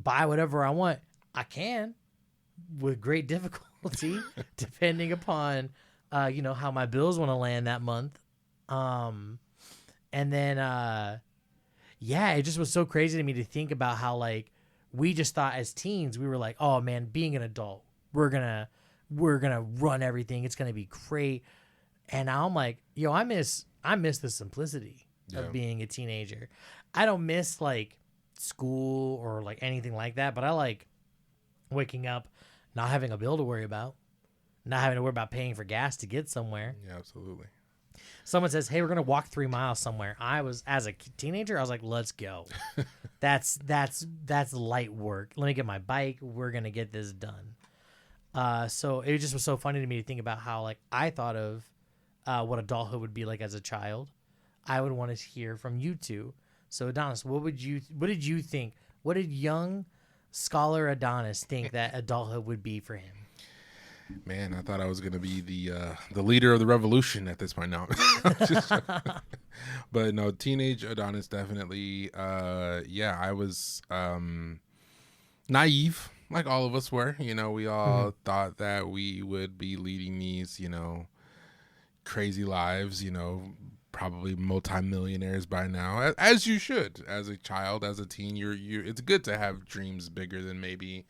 [SPEAKER 3] whatever I want. I can, with great difficulty, depending upon, how my bills want to land that month. And then, it just was so crazy to me to think about how, like, we just thought as teens, we were like, oh man, being an adult, we're gonna run everything. It's gonna be great. And now I'm like, yo, I miss the simplicity of being a teenager. I don't miss, like, school or, like, anything like that, but I like waking up, not having a bill to worry about, not having to worry about paying for gas to get somewhere.
[SPEAKER 1] Yeah, absolutely.
[SPEAKER 3] Someone says, hey, we're going to walk 3 miles somewhere. As a teenager, I was like, let's go. That's light work. Let me get my bike. We're going to get this done. So it just was so funny to me to think about how, like, I thought of what adulthood would be like as a child. I would want to hear from you two. So Adonis, what did you think? What did young scholar Adonis think that adulthood would be for him?
[SPEAKER 1] Man, I thought I was going to be the leader of the revolution at this point. No, but no, teenage Adonis definitely. I was naive, like all of us were. We all thought that we would be leading these, crazy lives. Probably multimillionaires by now, as you should. As a child, as a teen, you're. It's good to have dreams bigger than maybe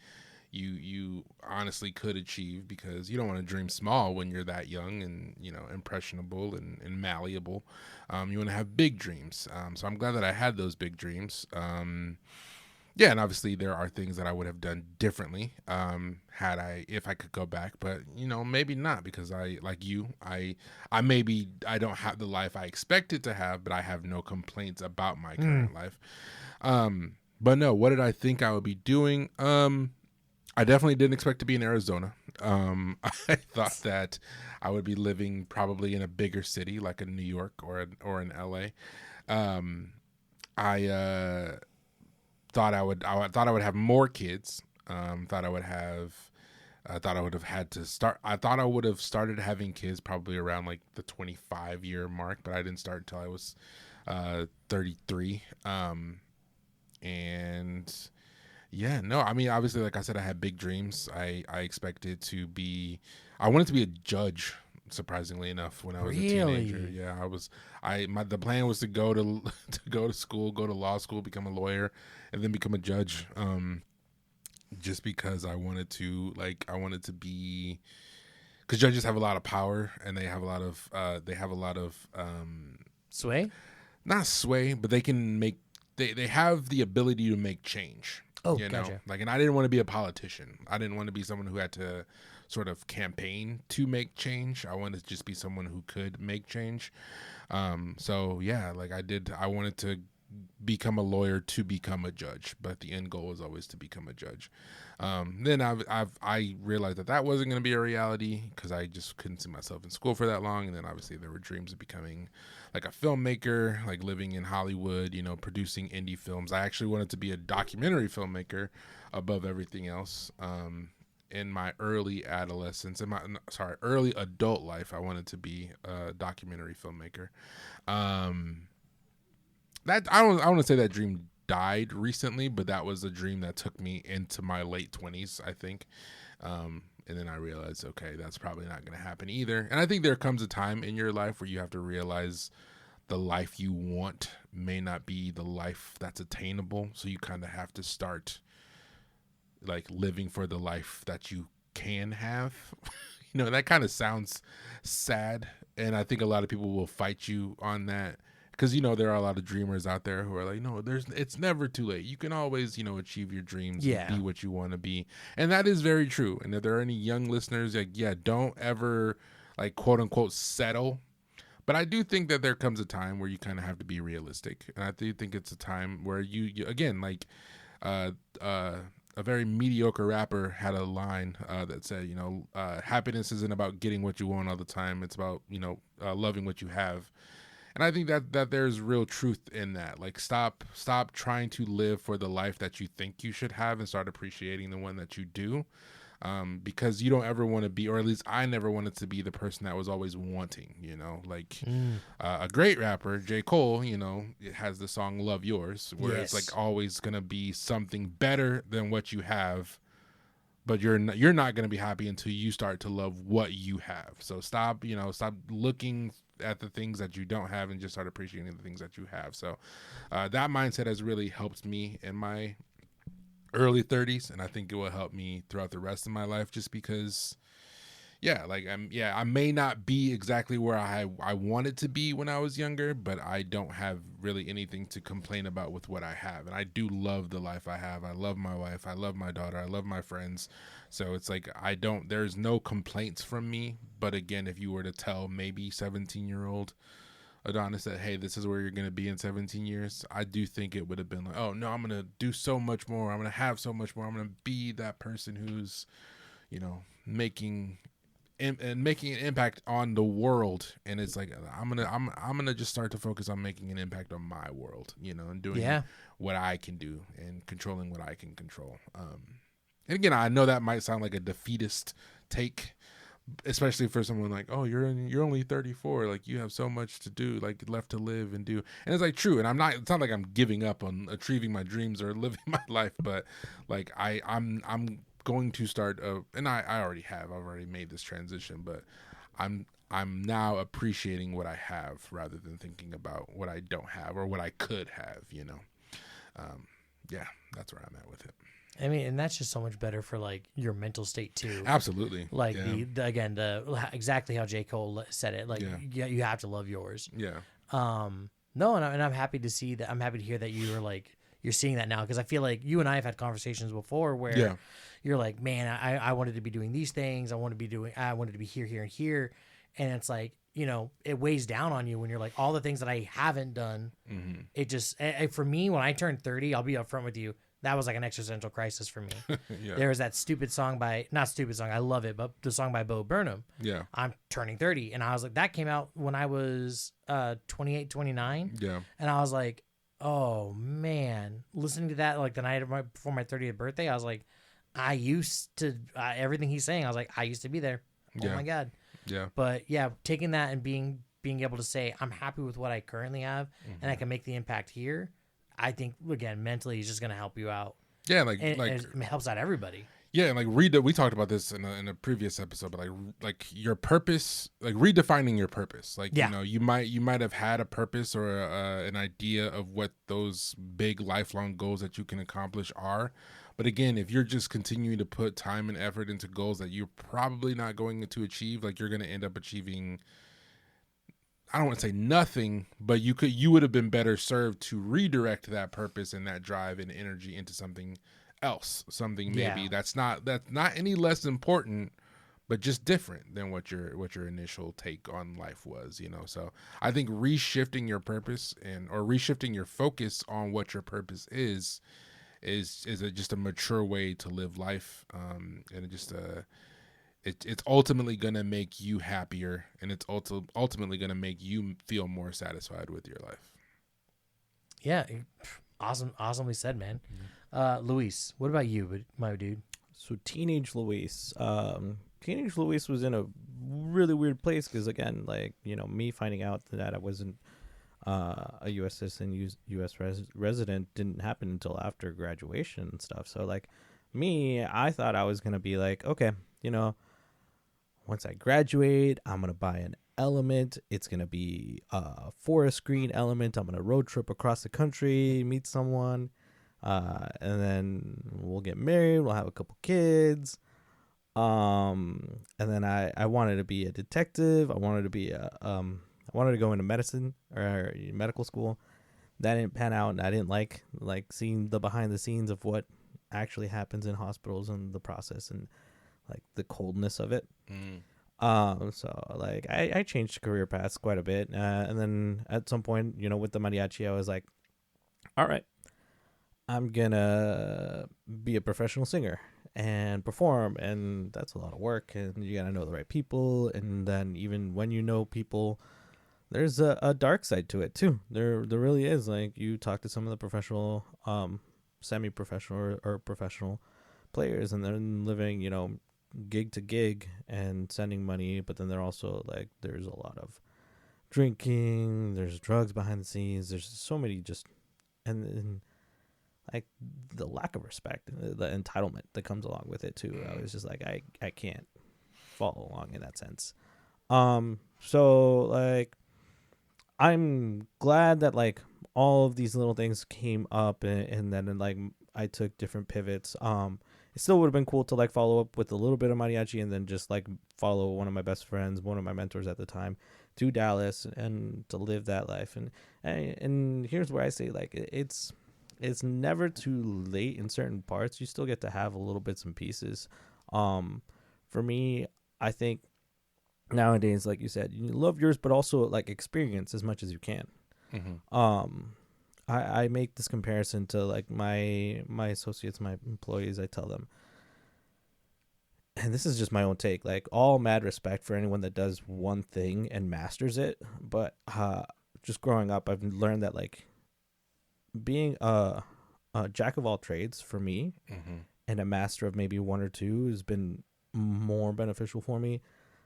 [SPEAKER 1] you honestly could achieve, because you don't want to dream small when you're that young and impressionable and malleable. You want to have big dreams. So I'm glad that I had those big dreams. And obviously there are things that I would have done differently if I could go back, but maybe not, because I don't have the life I expected to have, but I have no complaints about my current life. But no, what did I think I would be doing? I definitely didn't expect to be in Arizona. I thought that I would be living probably in a bigger city like in New York or in LA. I thought I would have more kids. I thought I would have started having kids probably around like the 25-year mark, but I didn't start until I was 33. Obviously, like I said, I had big dreams. I wanted to be a judge, surprisingly enough, when I was a teenager. Yeah, the plan was to go to school, go to law school, become a lawyer, and then become a judge. Just because I wanted to be, because judges have a lot of power and they have a lot of
[SPEAKER 3] Sway?
[SPEAKER 1] Not sway, but they can make. They have the ability to make change.
[SPEAKER 3] Oh, gotcha.
[SPEAKER 1] And I didn't want to be a politician. I didn't want to be someone who had to sort of campaign to make change. I wanted to just be someone who could make change. I wanted to become a lawyer to become a judge, but the end goal was always to become a judge. Then I realized that wasn't going to be a reality, because I just couldn't see myself in school for that long. And then obviously there were dreams of becoming like a filmmaker, like living in Hollywood, producing indie films. I actually wanted to be a documentary filmmaker above everything else. In my early adolescence, early adult life, I wanted to be a documentary filmmaker. That I don't want to say that dream died recently, but that was a dream that took me into my late 20s, I think. And then I realized, okay, that's probably not going to happen either. And I think there comes a time in your life where you have to realize the life you want may not be the life that's attainable. So you kind of have to start like living for the life that you can have. That kind of sounds sad. And I think a lot of people will fight you on that. Because, there are a lot of dreamers out there who are like, no, it's never too late. You can always, achieve your dreams and be what you want to be. And that is very true. And if there are any young listeners, don't ever, like, quote unquote, settle. But I do think that there comes a time where you kind of have to be realistic, and I do think it's a time where you again, like uh, uh, a very mediocre rapper had a line that said, happiness isn't about getting what you want all the time. It's about loving what you have. And I think that there's real truth in that. Like, stop trying to live for the life that you think you should have and start appreciating the one that you do. Because you don't ever want to be, or at least I never wanted to be the person that was always wanting, like a great rapper, J. Cole, it has the song Love Yours, where it's like always going to be something better than what you have, but you're not going to be happy until you start to love what you have. So stop looking at the things that you don't have and just start appreciating the things that you have. So that mindset has really helped me in my early 30s, and I think it will help me throughout the rest of my life, just because I may not be exactly where I wanted to be when I was younger, but I don't have really anything to complain about with what I have. And I do love the life I have. I love my wife, I love my daughter, I love my friends. So it's like there's no complaints from me. But again, if you were to tell maybe 17-year-old Adonis that, hey, this is where you're going to be in 17 years, I do think it would have been like, oh no, I'm going to do so much more, I'm going to have so much more, I'm going to be that person who's making an impact on the world. And it's like, I'm gonna just start to focus on making an impact on my world, and doing what I can do and controlling what I can control. And again, I know that might sound like a defeatist take, especially for someone like, oh, you're only 34, like you have so much to do, like left to live and do. And it's like true, and it's not like I'm giving up on achieving my dreams or living my life, but like I'm going to start and I already have. I've already made this transition, but I'm now appreciating what I have rather than thinking about what I don't have or what I could have, that's where I'm at with it.
[SPEAKER 3] I mean, and that's just so much better for like your mental state too.
[SPEAKER 1] Absolutely.
[SPEAKER 3] Like exactly how J. Cole said it. Like you have to love yours.
[SPEAKER 1] Yeah.
[SPEAKER 3] No, and I'm happy to see that. I'm happy to hear that you're seeing that now, because I feel like you and I have had conversations before where you're like, man, I wanted to be doing these things. I wanted to be here, here, and here. And it's like, it weighs down on you when you're like, all the things that I haven't done. Mm-hmm. It just, for me, when I turned 30, I'll be upfront with you, that was like an existential crisis for me. There was that stupid song not stupid song, I love it, but the song by Bo Burnham. Yeah. I'm turning 30. And I was like, that came out when I was 28, 29. Yeah. And I was like, oh man, listening to that like the night before my 30th birthday, I was like, I used to, everything he's saying, I was like, I used to be there. Oh my God. Yeah. But yeah, taking that and being able to say, I'm happy with what I currently have, and I can make the impact here, I think, again, mentally is just going to help you out. Yeah. And it helps out everybody.
[SPEAKER 1] Yeah. And we talked about this in a previous episode, but like your purpose, like redefining your purpose. Like, you might have had a purpose or an idea of what those big lifelong goals that you can accomplish are. But again, if you're just continuing to put time and effort into goals that you're probably not going to achieve, like you're going to end up achieving, I don't want to say nothing, but you would have been better served to redirect that purpose and that drive and energy into something else, something maybe that's not any less important, but just different than what your initial take on life was, So I think reshifting your purpose or reshifting your focus on what your purpose is just a mature way to live life, and it's ultimately gonna make you happier, and it's ultimately gonna make you feel more satisfied with your life.
[SPEAKER 3] Yeah, awesomely said, man. Luis, what about you, my dude?
[SPEAKER 2] So teenage Luis was in a really weird place, because again, like, me finding out that I wasn't a U.S. citizen, U.S. resident didn't happen until after graduation and stuff. So like me, I thought I was going to be like, okay, once I graduate, I'm going to buy an Element. It's going to be a forest green Element. I'm going to road trip across the country, meet someone, and then we'll get married. We'll have a couple kids. And then I wanted to be a detective. I wanted to go into medicine or medical school. That didn't pan out, and I didn't like seeing the behind the scenes of what actually happens in hospitals and the process and like the coldness of it. So like I changed career paths quite a bit, and then at some point, with the mariachi, I was like, all right, I'm gonna be a professional singer and perform, and that's a lot of work, and you gotta know the right people, and then even when you know people, there's a dark side to it too. There really is. Like, you talk to some of the professional, semi-professional or professional players, and they're living, gig to gig and sending money, but then they're also like, there's a lot of drinking, there's drugs behind the scenes, there's so many just, and like the lack of respect, the entitlement that comes along with it too. I was just like, I can't follow along in that sense. So like, I'm glad that like all of these little things came up, and then like I took different pivots. It still would have been cool to like follow up with a little bit of mariachi, and then just like follow one of my best friends, one of my mentors at the time, to Dallas, and to live that life. And here's where I say, like, it's never too late in certain parts. You still get to have a little bits and pieces. For me, I think nowadays, like you said, you love yours, but also like experience as much as you can.
[SPEAKER 1] Mm-hmm.
[SPEAKER 2] I make this comparison to like my associates, my employees. I tell them, and this is just my own take, like, all mad respect for anyone that does one thing and masters it. But just growing up, I've learned that like being a jack of all trades for me,
[SPEAKER 1] Mm-hmm.
[SPEAKER 2] and a master of maybe one or two has been more beneficial for me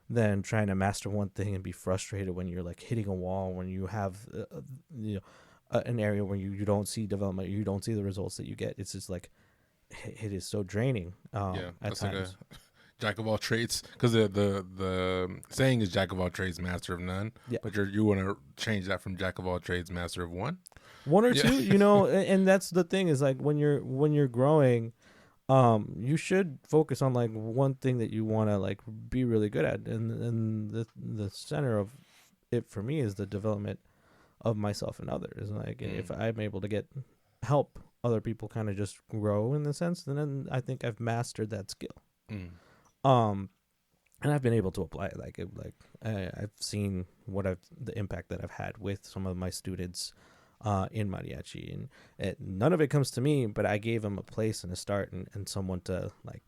[SPEAKER 2] than trying to master one thing and be frustrated when you're like hitting a wall, when you have an area where you don't see development, you don't see the results that you get. It's just like, it is so draining
[SPEAKER 1] Yeah,
[SPEAKER 2] at
[SPEAKER 1] that's like a
[SPEAKER 2] times.
[SPEAKER 1] jack of all trades, because the saying is jack of all trades, master of none.
[SPEAKER 2] Yeah.
[SPEAKER 1] But you want to change that from jack of all trades, master of one.
[SPEAKER 2] One or
[SPEAKER 1] Yeah.
[SPEAKER 2] two, and that's the thing, is like, when you're growing, you should focus on like one thing that you want to like be really good at, and the center of it for me is the development of myself and others. Like, if I'm able to help other people kind of just grow in the sense, then I think I've mastered that skill.
[SPEAKER 1] Mm.
[SPEAKER 2] And I've been able to apply it. I've seen the impact that I've had with some of my students in mariachi, and none of it comes to me, but I gave them a place and a start, and someone to like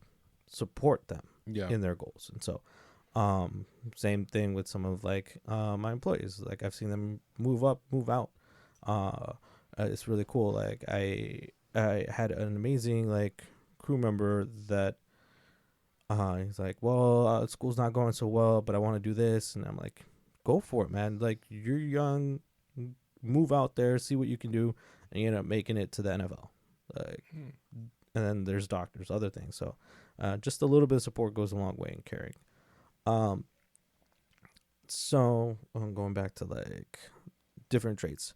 [SPEAKER 2] support them
[SPEAKER 1] Yeah.
[SPEAKER 2] in their goals. And so same thing with some of like my employees. Like, I've seen them move up, move out. It's really cool. Like, I had an amazing like crew member that he's like, well, school's not going so well, but I want to do this. And I'm like, go for it, man. Like, you're young, move out there, see what you can do, and you end up making it to the NFL. Like, and then there's doctors, other things. So just a little bit of support goes a long way in caring. So I'm going back to like different traits.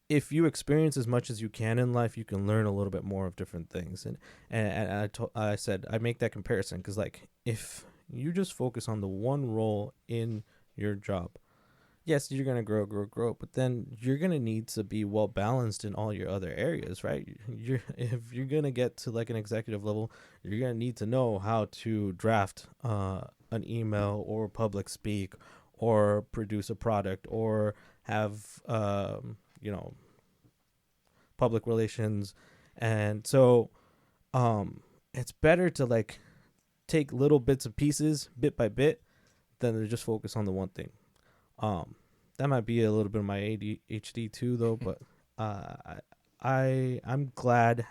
[SPEAKER 2] If you experience as much as you can in life, you can learn a little bit more of different things. And I said I make that comparison because, like, if you just focus on the one role in your job, yes, you're gonna grow, but then you're gonna need to be well balanced in all your other areas, right? If you're gonna get to like an executive level, you're gonna need to know how to draft an email, or public speak, or produce a product, or have public relations. And so it's better to like take little bits and pieces bit by bit than to just focus on the one thing. That might be a little bit of my ADHD too, though, but I'm glad,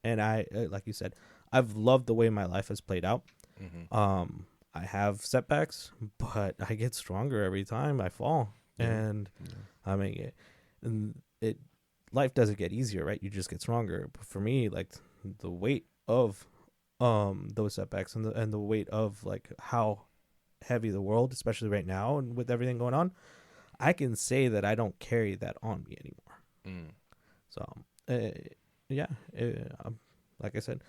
[SPEAKER 2] and I like you said, I've loved the way my life has played out.
[SPEAKER 1] Mm-hmm.
[SPEAKER 2] I have setbacks, but I get stronger every time I fall.
[SPEAKER 1] Yeah.
[SPEAKER 2] And I mean, it life doesn't get easier, right? You just get stronger. But for me, like, the weight of those setbacks, and the weight of like how heavy the world, especially right now and with everything going on, I can say that I don't carry that on me anymore. So yeah, like I said,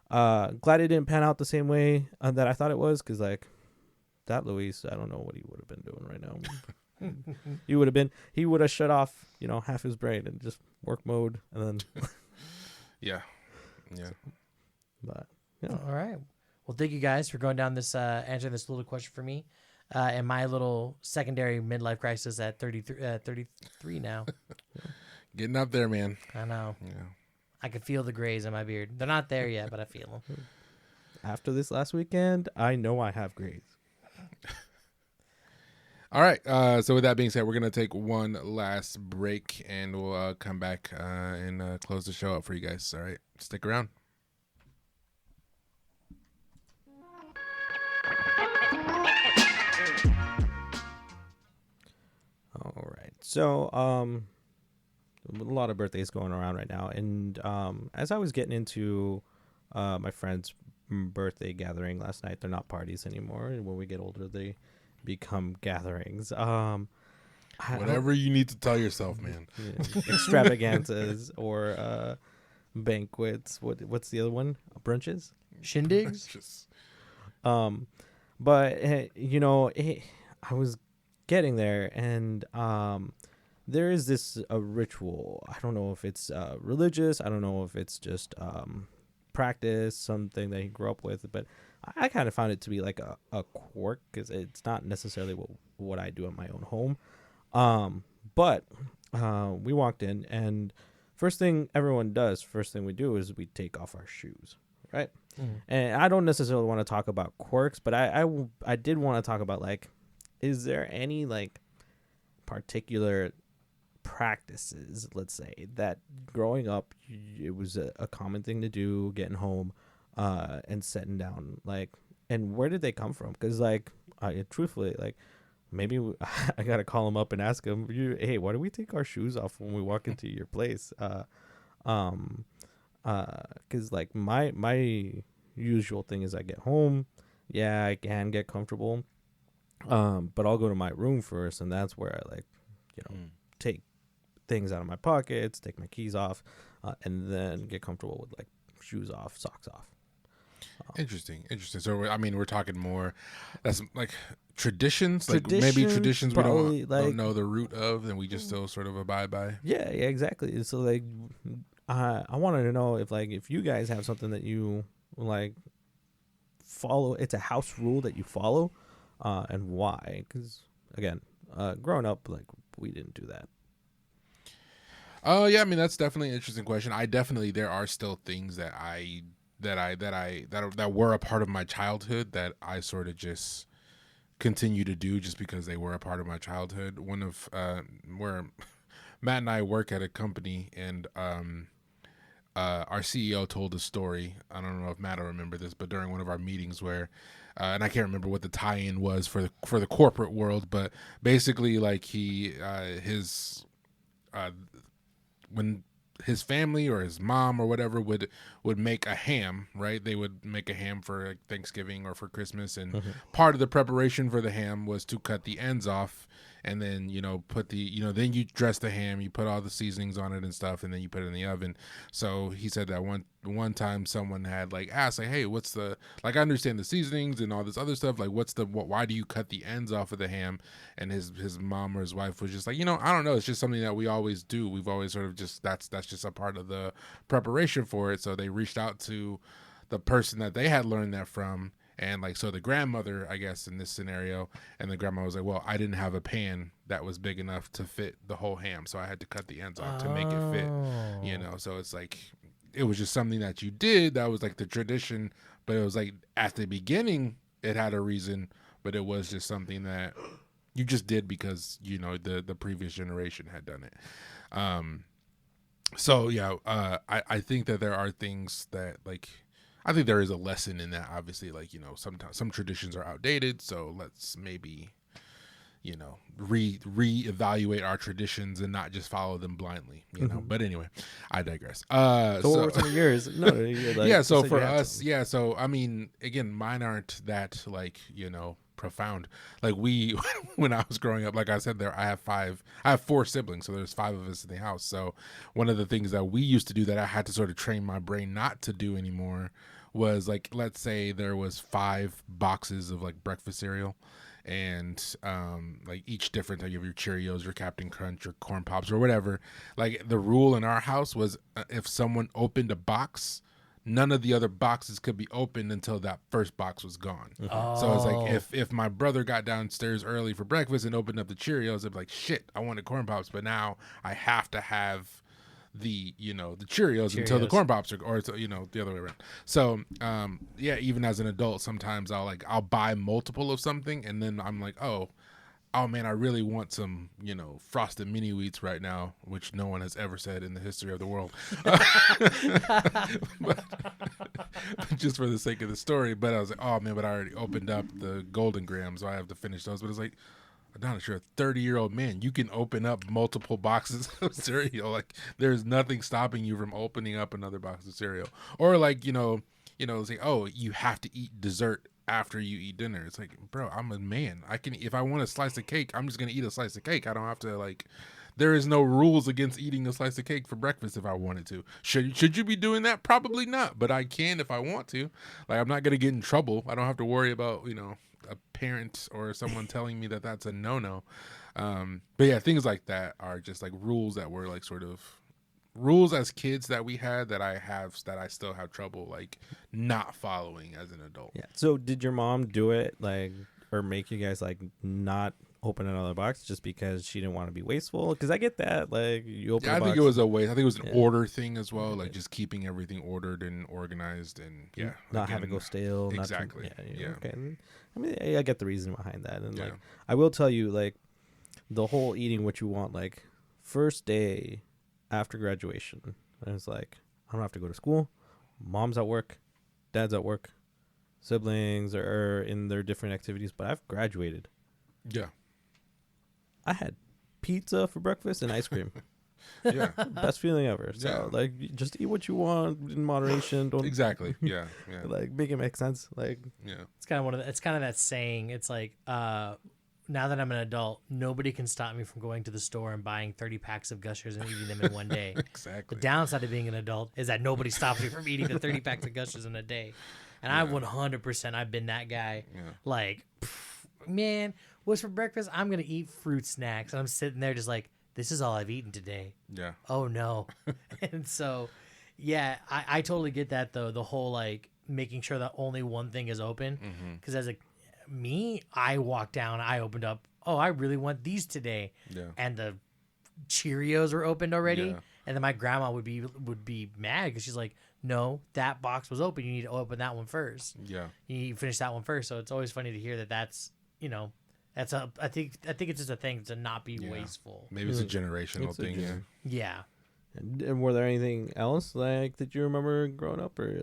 [SPEAKER 2] glad it didn't pan out the same way that I thought it was, because like that Luis, I don't know what he would have been doing right now. he would have shut off half his brain and just work mode, and then
[SPEAKER 1] Yeah.
[SPEAKER 2] but
[SPEAKER 3] All right. Well, thank you guys for going down this, answering this little question for me, and my little secondary midlife crisis at 33 now.
[SPEAKER 1] Getting up there, man.
[SPEAKER 3] I know.
[SPEAKER 1] Yeah.
[SPEAKER 3] I can feel the grays in my beard. They're not there yet, but I feel them.
[SPEAKER 2] After this last weekend, I know I have grades.
[SPEAKER 1] All right. So with that being said, we're gonna take one last break, and we'll come back and close the show up for you guys. All right. Stick around.
[SPEAKER 2] All right. So, a lot of birthdays going around right now, and as I was getting into my friend's birthday gathering last night, they're not parties anymore. And when we get older, they become gatherings.
[SPEAKER 1] Whatever you need to tell yourself, man.
[SPEAKER 2] Extravaganzas or banquets. What's the other one? Brunches.
[SPEAKER 3] Shindigs?
[SPEAKER 1] Just
[SPEAKER 2] But I was getting there, and there is this a ritual. I don't know if it's religious. I don't know if it's just practice, something that he grew up with. But I kind of found it to be like a quirk, because it's not necessarily what I do at my own home. But we walked in, and first thing we do is we take off our shoes, right?
[SPEAKER 3] Mm.
[SPEAKER 2] And I don't necessarily want to talk about quirks, but I did want to talk about, like, is there any like particular practices, let's say, that growing up it was a common thing to do, getting home and sitting down, like, and where did they come from? Because like truthfully, like, maybe I gotta call him up and ask him, hey, why do we take our shoes off when we walk into your place? Because like my usual thing is I get home, yeah, I can get comfortable, but I'll go to my room first, and that's where I like, take things out of my pockets, take my keys off, and then get comfortable with like shoes off, socks off.
[SPEAKER 1] Interesting. So I mean, we're talking more. That's like traditions, like maybe traditions we don't know the root of, and we just still sort of abide by.
[SPEAKER 2] Yeah, exactly. So like, I wanted to know if you guys have something that you like follow. It's a house rule that you follow, and why? Because again, growing up, like, we didn't do that.
[SPEAKER 1] Oh yeah, I mean, that's definitely an interesting question. There are still things that were a part of my childhood that I sort of just continue to do just because they were a part of my childhood. One of where Matt and I work at a company, and our CEO told a story. I don't know if Matt will remember this, but during one of our meetings where, and I can't remember what the tie-in was for the corporate world, but basically like when his family or his mom or whatever would make a ham, right? They would make a ham for like Thanksgiving or for Christmas, and part of the preparation for the ham was to cut the ends off, and then put then you dress the ham, you put all the seasonings on it and stuff, and then you put it in the oven. So he said that one time someone had like asked, like, hey, what's the, like, I understand the seasonings and all this other stuff, like why do you cut the ends off of the ham? And his mom or his wife was just like, I don't know, it's just something that we always do. We've always sort of just that's just a part of the preparation for it. So they reached out to the person that they had learned that from. And like, so the grandmother, I guess, in this scenario, and the grandma was like, well, I didn't have a pan that was big enough to fit the whole ham, so I had to cut the ends off to make it fit, so it's like, it was just something that you did that was like the tradition, but it was like at the beginning it had a reason, but it was just something that you just did because the previous generation had done it. So yeah, I think that there are things that, like, I think there is a lesson in that. Obviously, like, sometimes some traditions are outdated, so let's maybe, reevaluate our traditions and not just follow them blindly, But anyway, I digress.
[SPEAKER 2] So what were some of yours? No, like,
[SPEAKER 1] yeah. So for us, yeah. So I mean, again, mine aren't that like profound. Like when I was growing up, like I said, I have 4 siblings, so there's 5 of us in the house. So one of the things that we used to do that I had to sort of train my brain not to do anymore was, like, let's say there was 5 boxes of like breakfast cereal, and like each different, like, you have your Cheerios, your Captain Crunch, your Corn Pops, or whatever. Like, the rule in our house was if someone opened a box none of the other boxes could be opened until that first box was gone.
[SPEAKER 3] Oh.
[SPEAKER 1] So it's like if my brother got downstairs early for breakfast and opened up the Cheerios, I'd be like, shit, I wanted corn pops, but now I have to have the the Cheerios until the corn pops are, or the other way around. So yeah, even as an adult, sometimes I'll buy multiple of something, and then I'm like, oh man, I really want some, frosted mini wheats right now, which no one has ever said in the history of the world. but just for the sake of the story. But I was like, oh man, but I already opened up the Golden Graham, so I have to finish those. But it's like, Adonis, you're a 30-year-old man. You can open up multiple boxes of cereal. Like, there's nothing stopping you from opening up another box of cereal. Or like, say, oh, you have to eat dessert after you eat dinner. It's like, bro, I'm a man. I can, if I want a slice of cake, I'm just gonna eat a slice of cake. I don't have to there is no rules against eating a slice of cake for breakfast if I wanted to. Should you be doing that? Probably not, but I can if I want to. Like, I'm not gonna get in trouble. I don't have to worry about a parent or someone telling me that that's a no. But yeah, things like that are just like rules that were like sort of rules as kids that we had that I still have trouble like not following as an adult.
[SPEAKER 2] Yeah. So did your mom do it or make you guys not open another box just because she didn't want to be wasteful? Because I get that. Like, you open.
[SPEAKER 1] Yeah, I think it was a waste. I think it was an order thing as well, like just keeping everything ordered and organized, and
[SPEAKER 2] not having to go stale.
[SPEAKER 1] Exactly.
[SPEAKER 2] Okay. I mean, I get the reason behind that, and I will tell you, the whole eating what you want, first day after graduation, it's like, I don't have to go to school. Mom's at work, dad's at work, siblings are in their different activities, but I've graduated.
[SPEAKER 1] Yeah.
[SPEAKER 2] I had pizza for breakfast and ice cream.
[SPEAKER 1] Yeah.
[SPEAKER 2] Best feeling ever. So just eat what you want in moderation. Don't
[SPEAKER 1] exactly. Yeah.
[SPEAKER 2] Make it make sense.
[SPEAKER 3] It's kind of it's kind of that saying. It's like, now that I'm an adult, nobody can stop me from going to the store and buying 30 packs of Gushers and eating them in one day.
[SPEAKER 1] Exactly.
[SPEAKER 3] The downside of being an adult is that nobody stops me from eating the 30 packs of Gushers in a day. And I 100%, I've been that guy. Yeah. Man, what's for breakfast? I'm going to eat fruit snacks. And I'm sitting there just like, this is all I've eaten today.
[SPEAKER 1] Yeah.
[SPEAKER 3] Oh, no. And so, yeah, I totally get that, though. The whole, making sure that only one thing is open. Because as I walked down, I opened up, oh, I really want these today.
[SPEAKER 1] Yeah.
[SPEAKER 3] And the Cheerios were opened already. Yeah. And then my grandma would be mad because she's like, no, that box was open. You need to open that one first.
[SPEAKER 1] Yeah.
[SPEAKER 3] You need to finish that one first. So it's always funny to hear that's, I think it's just a thing to not be wasteful.
[SPEAKER 1] Maybe it's a generational thing.
[SPEAKER 3] Yeah.
[SPEAKER 2] And were there anything else that you remember growing up or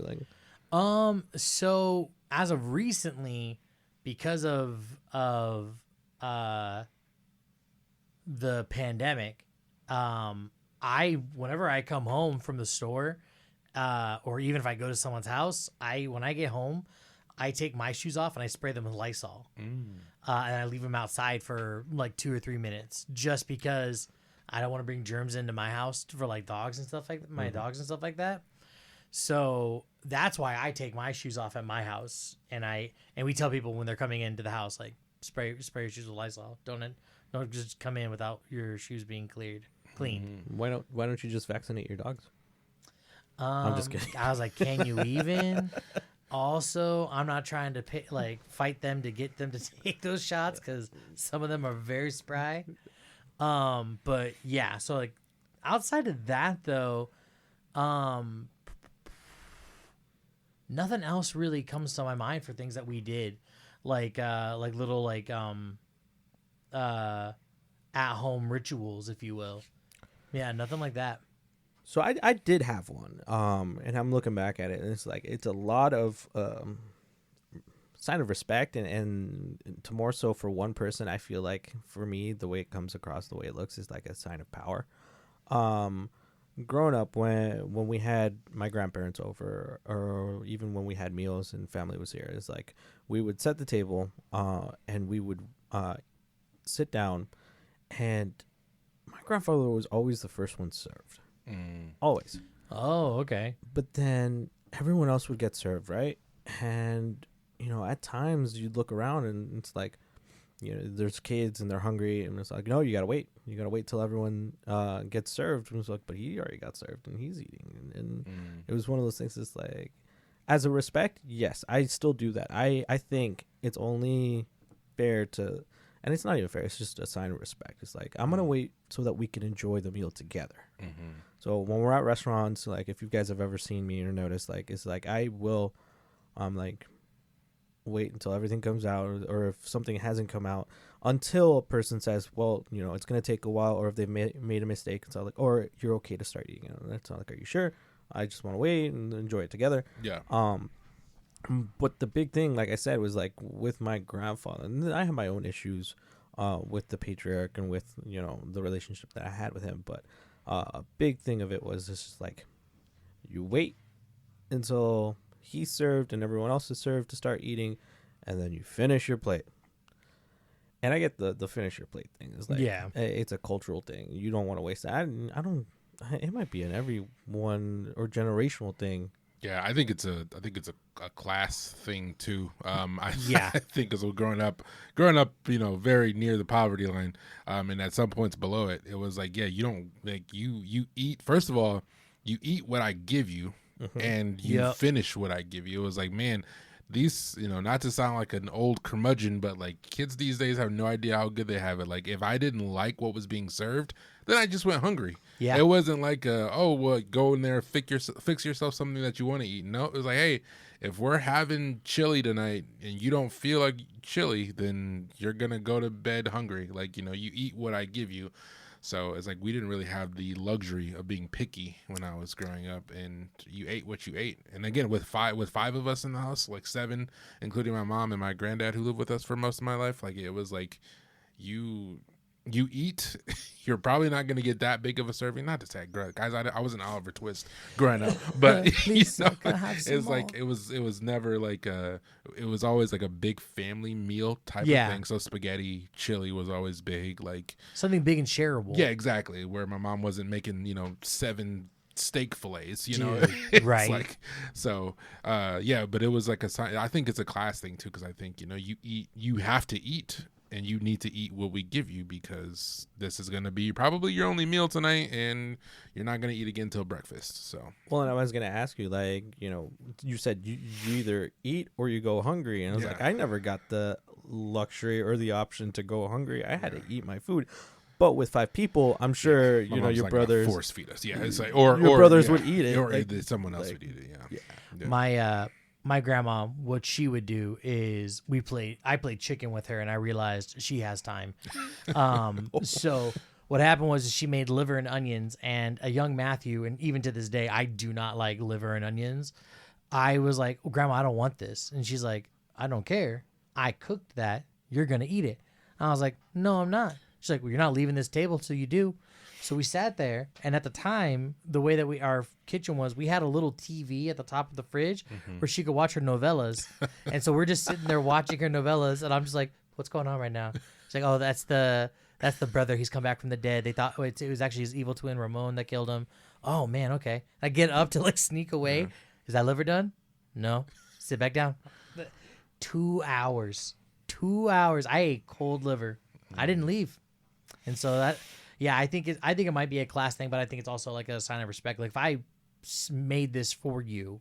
[SPEAKER 3] So as of recently, because of the pandemic, whenever I come home from the store, or even if I go to someone's house, when I get home, I take my shoes off and I spray them with Lysol, and I leave them outside for 2 or 3 minutes, just because I don't want to bring germs into my house for dogs and stuff like that, my dogs and stuff like that. So that's why I take my shoes off at my house, and we tell people when they're coming into the house, spray your shoes with Lysol. Don't just come in without your shoes being cleaned.
[SPEAKER 2] Why don't you just vaccinate your dogs? I'm just kidding.
[SPEAKER 3] I was like, can you even? Also, I'm not trying to fight them to get them to take those shots because some of them are very spry. But yeah, so outside of that though, nothing else really comes to my mind for things that we did, little at home rituals, if you will. Yeah, nothing like that.
[SPEAKER 2] So I did have one, and I'm looking back at it, and it's a lot of sign of respect, and to more so for one person. I feel like for me, the way it comes across, the way it looks, is like a sign of power. Growing up, when we had my grandparents over, or even when we had meals and family was here, it's like we would set the table, and we would sit down, and my grandfather was always the first one served. Always.
[SPEAKER 3] Oh, okay.
[SPEAKER 2] But then everyone else would get served, right? And at times you'd look around and it's like there's kids and they're hungry, and it's like, no, you gotta wait. You gotta wait till everyone gets served. And it's like, but he already got served and he's eating. And it was one of those things. It's like, as a respect, yes, I still do that. I think it's only fair to, and it's not even fair. It's just a sign of respect. It's like, I'm gonna wait so that we can enjoy the meal together. So when we're at restaurants, like if you guys have ever seen me or noticed, like it's like I will, like wait until everything comes out, or if something hasn't come out, until a person says, well, it's going to take a while, or if they've made a mistake. So like, or you're okay to start eating it. That's not like, are you sure? I just want to wait and enjoy it together.
[SPEAKER 1] Yeah.
[SPEAKER 2] But the big thing, like I said, was like with my grandfather, and I have my own issues with the patriarch and with, the relationship that I had with him. But a big thing of it was just like, you wait until he's served and everyone else is served to start eating, and then you finish your plate. And I get the finish your plate thing. It's like, it's a cultural thing. You don't want to waste that. I don't. It might be an everyone or generational thing.
[SPEAKER 1] Yeah, I think it's a class thing too. I think as we're growing up, very near the poverty line, and at some points below it, it was like, you don't like you eat. First of all, you eat what I give you, and you finish what I give you. It was like, man, these, not to sound like an old curmudgeon, but like kids these days have no idea how good they have it. Like if I didn't like what was being served, then I just went hungry. Yeah. It wasn't like, go in there, fix yourself something that you want to eat. No, it was like, hey, if we're having chili tonight and you don't feel like chili, then you're going to go to bed hungry. Like, you eat what I give you. So it's like we didn't really have the luxury of being picky when I was growing up, and you ate what you ate. And again, with five of us in the house, like 7, including my mom and my granddad who lived with us for most of my life, like it was like you eat, you're probably not going to get that big of a serving. Not to say, guys, I wasn't Oliver Twist growing up, but
[SPEAKER 3] please,
[SPEAKER 1] it's like it was never like it was always like a big family meal type of thing. So spaghetti, chili was always big, like
[SPEAKER 3] something big and shareable.
[SPEAKER 1] Yeah, exactly. Where my mom wasn't making 7 steak fillets,
[SPEAKER 3] right?
[SPEAKER 1] Like, so but it was like I think it's a class thing too, because I think you have to eat. And you need to eat what we give you, because this is going to be probably your only meal tonight, and you're not going to eat again until breakfast. So,
[SPEAKER 2] well, and I was going to ask you, like, you said you either eat or you go hungry. And I was like, I never got the luxury or the option to go hungry. I had to eat my food. But with 5 people, I'm sure, your brothers
[SPEAKER 1] force feed us. Yeah. It's like, or
[SPEAKER 2] your brothers would eat it.
[SPEAKER 1] Or someone else would eat it.
[SPEAKER 3] Yeah. My grandma, what she would do is I played chicken with her, and I realized she has time. So what happened was she made liver and onions, and a young Matthew, and even to this day, I do not like liver and onions. I was like, Grandma, I don't want this. And she's like, I don't care. I cooked that. You're going to eat it. And I was like, no, I'm not. She's like, well, you're not leaving this table till you do. So we sat there, and at the time, the way that our kitchen was, we had a little TV at the top of the fridge where she could watch her novellas. And so we're just sitting there watching her novellas, and I'm just like, what's going on right now? She's like, oh, that's the brother. He's come back from the dead. They thought it was actually his evil twin, Ramon, that killed him. Oh, man, okay. I get up to, like, sneak away. Is that liver done? No. Sit back down. 2 hours. 2 hours. I ate cold liver. I didn't leave. And so that... Yeah, I think it might be a class thing, but I think it's also like a sign of respect. Like if I made this for you,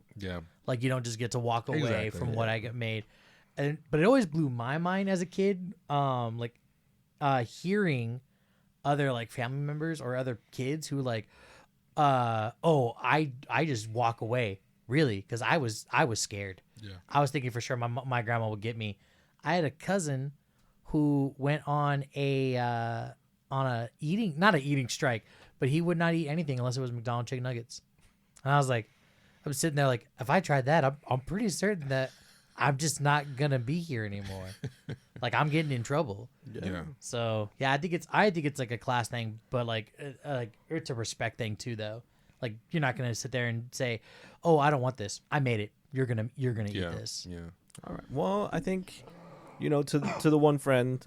[SPEAKER 3] like you don't just get to walk away from what I get made. But it always blew my mind as a kid, hearing other like family members or other kids who like, I just walk away really because I was scared. Yeah, I was thinking for sure my grandma would get me. I had a cousin who went on not an eating strike, but he would not eat anything unless it was McDonald's chicken nuggets. And I was like, I'm sitting there like, if I tried that, I'm pretty certain that I'm just not gonna be here anymore. Like I'm getting in trouble.
[SPEAKER 1] Yeah.
[SPEAKER 3] So yeah, I think it's like a class thing, but like it's a respect thing too, though. Like you're not gonna sit there and say, oh, I don't want this. I made it. You're gonna eat this.
[SPEAKER 1] Yeah.
[SPEAKER 2] All right. Well, I think, to the one friend,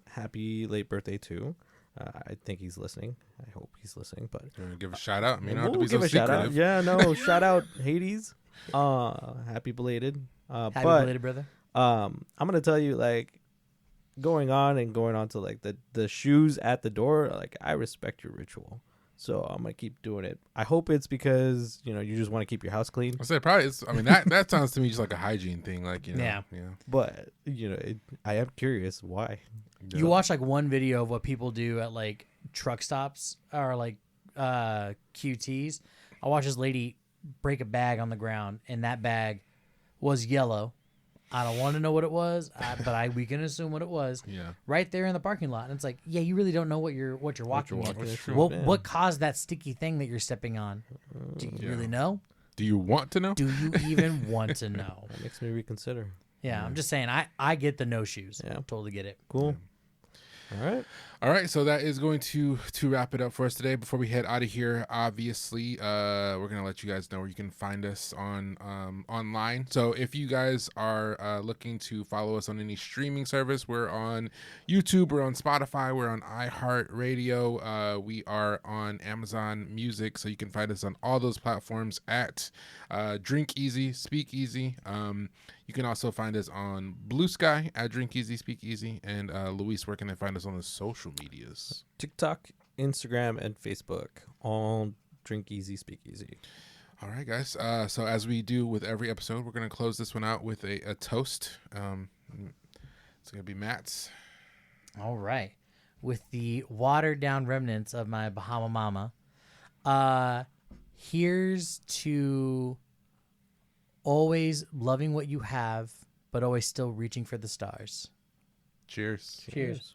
[SPEAKER 2] happy late birthday too. I think he's listening. I hope he's listening. But
[SPEAKER 1] you want to give a shout out? I mean,
[SPEAKER 2] we'll give a shout out. Yeah, no, shout out Hades. Happy belated.
[SPEAKER 3] Happy belated, brother.
[SPEAKER 2] I'm gonna tell you, like, going on to like the shoes at the door, like I respect your ritual. So I'm gonna keep doing it. I hope it's because you just want to keep your house clean.
[SPEAKER 1] I said probably. I mean that sounds to me just like a hygiene thing. Like
[SPEAKER 3] Yeah.
[SPEAKER 2] But I am curious why.
[SPEAKER 3] You watch like one video of what people do at like truck stops or like QTs. I watched this lady break a bag on the ground, and that bag was yellow. I don't want to know what it was, but we can assume what it was.
[SPEAKER 1] Yeah.
[SPEAKER 3] Right there in the parking lot, and it's like, yeah, you really don't know what you're walking in.
[SPEAKER 1] That's true.
[SPEAKER 3] What caused that sticky thing that you're stepping on? Do you really know?
[SPEAKER 1] Do you want to know?
[SPEAKER 3] Do you even want to know?
[SPEAKER 2] That makes me reconsider.
[SPEAKER 3] Yeah, I'm just saying. I get the no shoes.
[SPEAKER 2] Yeah.
[SPEAKER 3] Totally get it.
[SPEAKER 2] Cool. All
[SPEAKER 1] right, so that is going to wrap it up for us today. Before we head out of here, obviously, we're gonna let you guys know where you can find us on online. So if you guys are looking to follow us on any streaming service, we're on YouTube, we're on Spotify, we're on iHeartRadio, we are on Amazon Music, so you can find us on all those platforms at Drink Easy, Speak Easy. You can also find us on Blue Sky at Drink Easy, Speak Easy. And Luis, where can they find us on the social medias?
[SPEAKER 2] TikTok, Instagram, and Facebook. All Drink Easy, Speak Easy.
[SPEAKER 1] All right, guys. So as we do with every episode, we're going to close this one out with a toast. It's going to be Matt's.
[SPEAKER 3] All right. With the watered down remnants of my Bahama mama, here's to always loving what you have, but always still reaching for the stars.
[SPEAKER 1] Cheers.
[SPEAKER 3] Cheers.